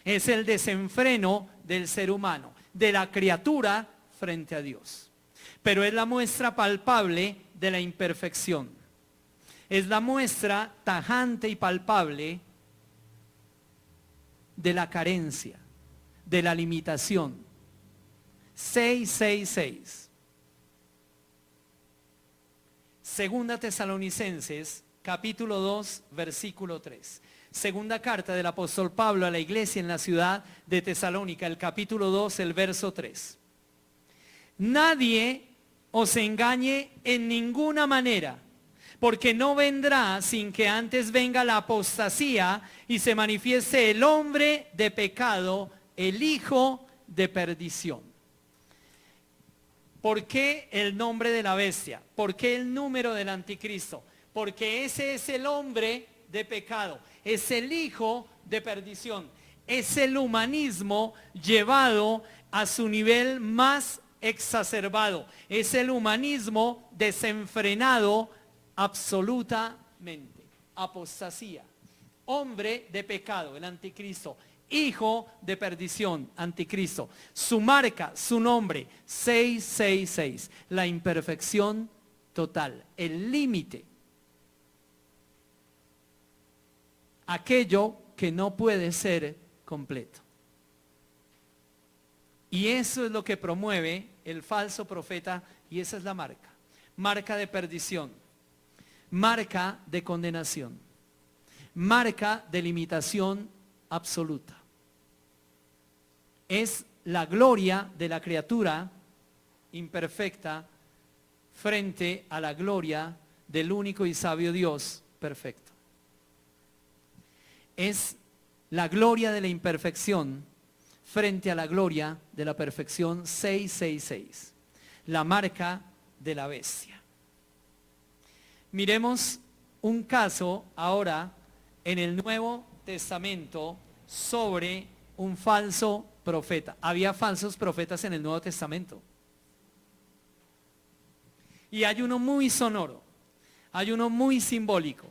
Es el desenfreno del ser humano, de la criatura frente a Dios. Pero es la muestra palpable de la imperfección. Es la muestra tajante y palpable de la carencia, de la limitación. 666. Segunda Tesalonicenses, capítulo 2, versículo 3. Segunda carta del apóstol Pablo a la iglesia en la ciudad de Tesalónica, el capítulo 2, el verso 3. Nadie os engañe en ninguna manera, porque no vendrá sin que antes venga la apostasía y se manifieste el hombre de pecado, el hijo de perdición. ¿Por qué el nombre de la bestia? ¿Por qué el número del anticristo? Porque ese es el hombre de pecado, es el hijo de perdición, es el humanismo llevado a su nivel más exacerbado, es el humanismo desenfrenado absolutamente. Apostasía, hombre de pecado, el anticristo, hijo de perdición, anticristo. Su marca, su nombre, 666, la imperfección total, el límite, aquello que no puede ser completo. Y eso es lo que promueve el falso profeta, y esa es la marca. Marca de perdición, marca de condenación, marca de limitación absoluta. Es la gloria de la criatura imperfecta frente a la gloria del único y sabio Dios perfecto. Es la gloria de la imperfección frente a la gloria de la perfección. 666, la marca de la bestia. Miremos un caso ahora en el Nuevo Testamento sobre un falso profeta. Había falsos profetas en el Nuevo Testamento. Y hay uno muy sonoro, hay uno muy simbólico,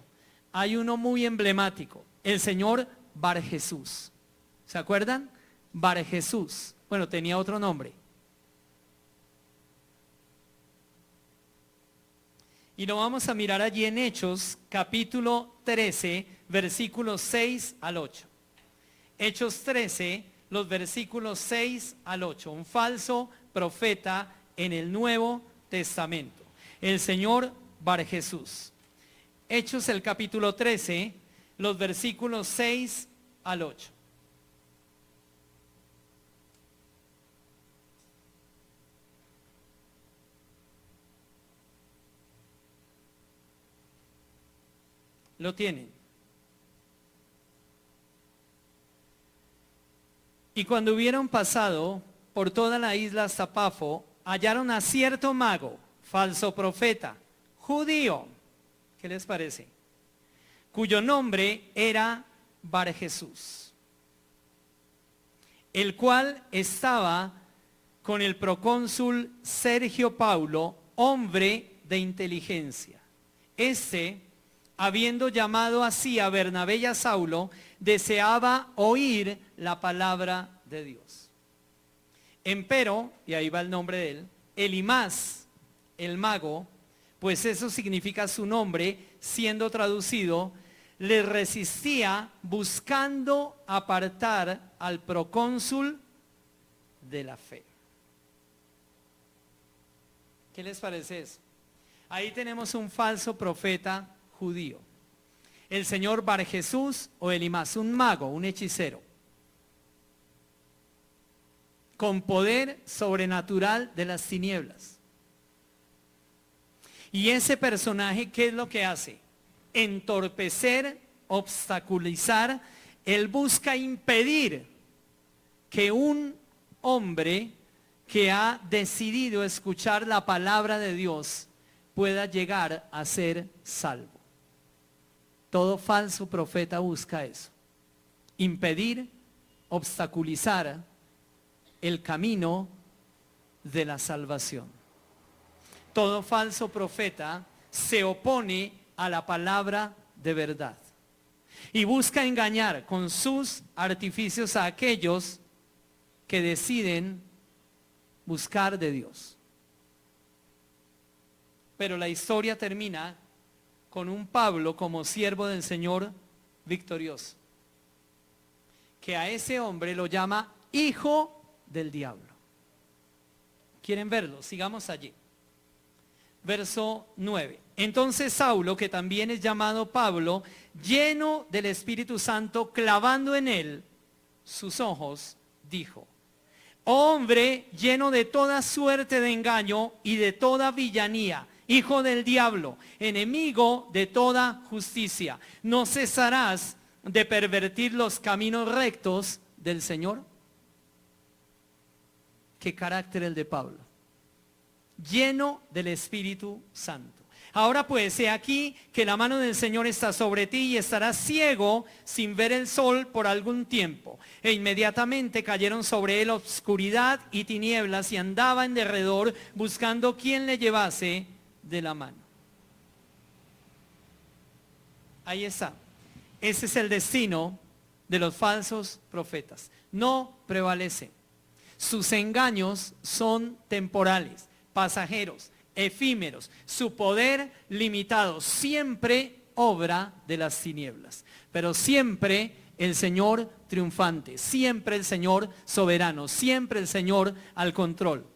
hay uno muy emblemático, el señor Bar Jesús. ¿Se acuerdan? Bar Jesús. Bueno, tenía otro nombre. Y lo vamos a mirar allí en Hechos, capítulo 13, versículos 6 al 8. Hechos 13, los versículos 6 al 8. Un falso profeta en el Nuevo Testamento. El señor Bar Jesús. Hechos el capítulo 13, los versículos 6 al 8. Lo tienen. Y cuando hubieron pasado por toda la isla hasta Pafo, hallaron a cierto mago, falso profeta, judío, ¿qué les parece? Cuyo nombre era Bar Jesús, el cual estaba con el procónsul Sergio Paulo, hombre de inteligencia. Este, habiendo llamado así a Bernabé y a Saulo, deseaba oír la palabra de Dios. Empero, y ahí va el nombre de él, Elimás, el mago, pues eso significa su nombre, siendo traducido, le resistía buscando apartar al procónsul de la fe. ¿Qué les parece eso? Ahí tenemos un falso profeta judío. El señor Bar Jesús o Elimás, un mago, un hechicero, con poder sobrenatural de las tinieblas. Y ese personaje, ¿qué es lo que hace? Entorpecer, obstaculizar. Él busca impedir que un hombre que ha decidido escuchar la palabra de Dios pueda llegar a ser salvo. Todo falso profeta busca eso. Impedir, obstaculizar el camino de la salvación. Todo falso profeta se opone a la palabra de verdad y busca engañar con sus artificios a aquellos que deciden buscar de Dios. Pero la historia termina con un Pablo como siervo del Señor victorioso, que a ese hombre lo llama hijo del diablo. ¿Quieren verlo? Sigamos allí. Verso 9. Entonces Saulo, que también es llamado Pablo, lleno del Espíritu Santo, clavando en él sus ojos, dijo: hombre lleno de toda suerte de engaño y de toda villanía, hijo del diablo, enemigo de toda justicia, ¿no cesarás de pervertir los caminos rectos del Señor? ¿Qué carácter el de Pablo? Lleno del Espíritu Santo. Ahora pues, he aquí que la mano del Señor está sobre ti y estarás ciego sin ver el sol por algún tiempo. E inmediatamente cayeron sobre él obscuridad y tinieblas y andaba en derredor buscando quien le llevase de la mano. Ahí está. Ese es el destino de los falsos profetas. No prevalecen. Sus engaños son temporales, pasajeros, efímeros, su poder limitado, siempre obra de las tinieblas, pero siempre el Señor triunfante, siempre el Señor soberano, siempre el Señor al control.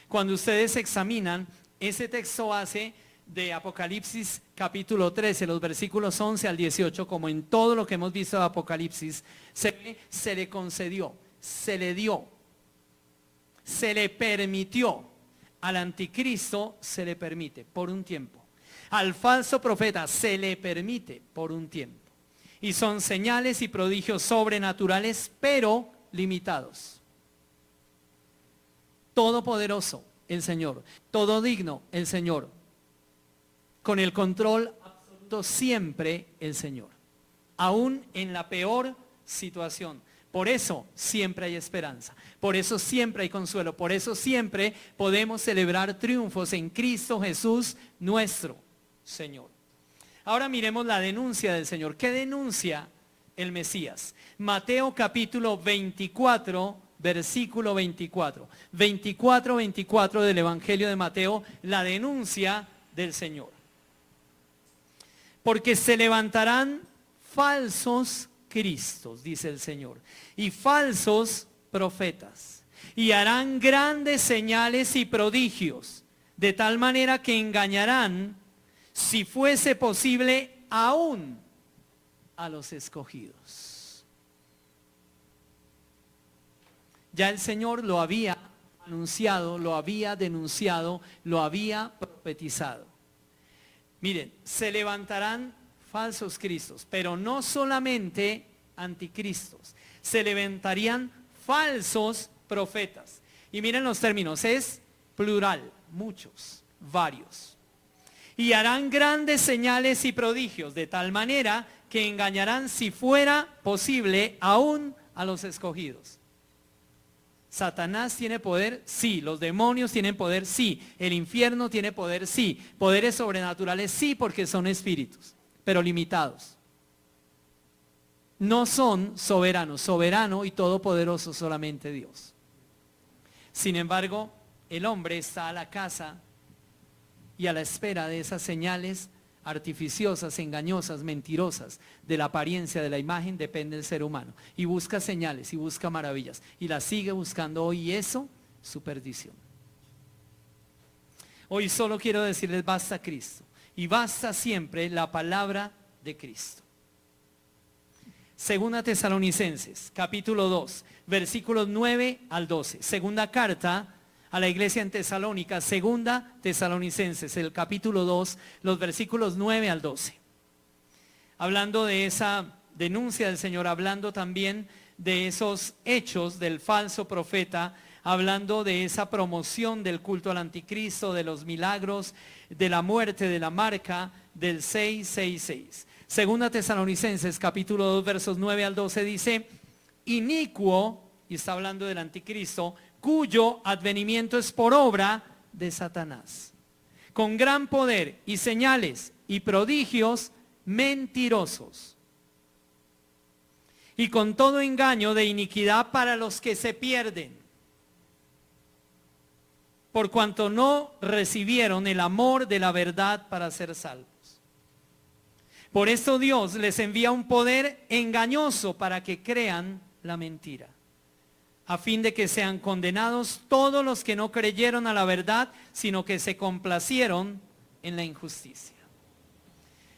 Cuando ustedes examinan ese texto base de Apocalipsis capítulo 13, los versículos 11 al 18, como en todo lo que hemos visto de Apocalipsis, se le concedió, se le dio, se le permitió. Al anticristo se le permite por un tiempo. Al falso profeta se le permite por un tiempo. Y son señales y prodigios sobrenaturales, pero limitados. Todopoderoso el Señor, todo digno el Señor. con el control absoluto siempre el Señor, aún en la peor situación. Por eso siempre hay esperanza, por eso siempre hay consuelo, por eso siempre podemos celebrar triunfos en Cristo Jesús nuestro Señor. Ahora miremos la denuncia del Señor. ¿Qué denuncia el Mesías? Mateo capítulo 24, versículo 24. 24 del Evangelio de Mateo, la denuncia del Señor. Porque se levantarán falsos cristos, dice el Señor, y falsos profetas, y harán grandes señales y prodigios, de tal manera que engañarán, si fuese posible, aún a los escogidos. Ya el Señor lo había anunciado, lo había denunciado, lo había profetizado. Miren, se levantarán falsos cristos, pero no solamente anticristos, se levantarían falsos profetas. Y miren los términos, es plural, muchos, varios. Y harán grandes señales y prodigios, de tal manera que engañarán, si fuera posible, aún a los escogidos. ¿Satanás tiene poder? Sí. ¿Los demonios tienen poder? Sí. ¿El infierno tiene poder? Sí. ¿Poderes sobrenaturales? Sí, porque son espíritus, pero limitados. No son soberanos. Soberano y todopoderoso solamente Dios. Sin embargo, el hombre está a la caza y a la espera de esas señales artificiosas, engañosas, mentirosas, de la apariencia, de la imagen, depende del ser humano. Y busca señales y busca maravillas. Y las sigue buscando hoy, y eso, su perdición. Hoy solo quiero decirles, basta Cristo. Y basta siempre la palabra de Cristo. Segunda Tesalonicenses, capítulo 2, versículos 9 al 12. Segunda carta a la iglesia en Tesalónica, segunda Tesalonicenses, el capítulo 2, los versículos 9 al 12. Hablando de esa denuncia del Señor, hablando también de esos hechos del falso profeta, hablando de esa promoción del culto al anticristo, de los milagros, de la muerte, de la marca, del 666. Segunda Tesalonicenses, capítulo 2, versos 9 al 12, dice: inicuo, y está hablando del anticristo, cuyo advenimiento es por obra de Satanás, con gran poder y señales y prodigios mentirosos, y con todo engaño de iniquidad para los que se pierden, por cuanto no recibieron el amor de la verdad para ser salvos. Por esto Dios les envía un poder engañoso para que crean la mentira, a fin de que sean condenados todos los que no creyeron a la verdad, sino que se complacieron en la injusticia.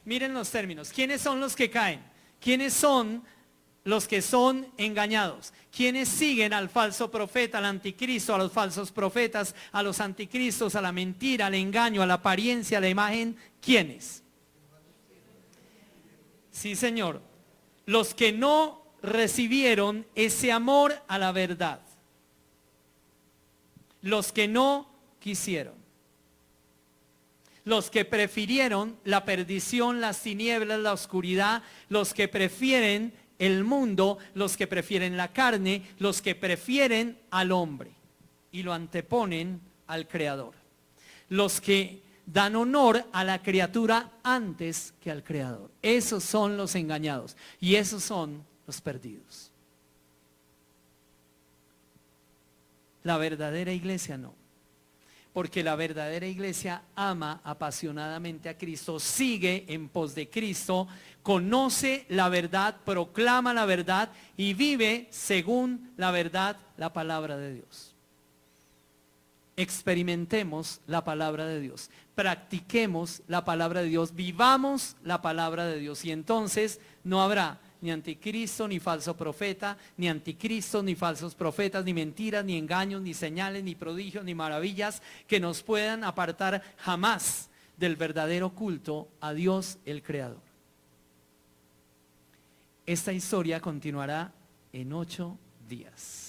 Miren los términos. ¿Quiénes son los que caen? ¿Quiénes son los que son engañados? ¿Quiénes siguen al falso profeta, al anticristo, a los falsos profetas, a los anticristos, a la mentira, al engaño, a la apariencia, a la imagen? ¿Quiénes? Sí, Señor. Los que no recibieron ese amor a la verdad, los que no quisieron, los que prefirieron la perdición, las tinieblas, la oscuridad, los que prefieren el mundo, los que prefieren la carne, los que prefieren al hombre y lo anteponen al Creador, los que dan honor a la criatura antes que al Creador. Esos son los engañados y esos son los perdidos. La verdadera iglesia no, porque la verdadera iglesia ama apasionadamente a Cristo, sigue en pos de Cristo, conoce la verdad, proclama la verdad y vive según la verdad, la palabra de Dios. Experimentemos la palabra de Dios, practiquemos la palabra de Dios, vivamos la palabra de Dios, y entonces no habrá ni anticristo, ni falso profeta, ni anticristo, ni falsos profetas, ni mentiras, ni engaños, ni señales, ni prodigios, ni maravillas que nos puedan apartar jamás del verdadero culto a Dios el Creador. Esta historia continuará en 8 días.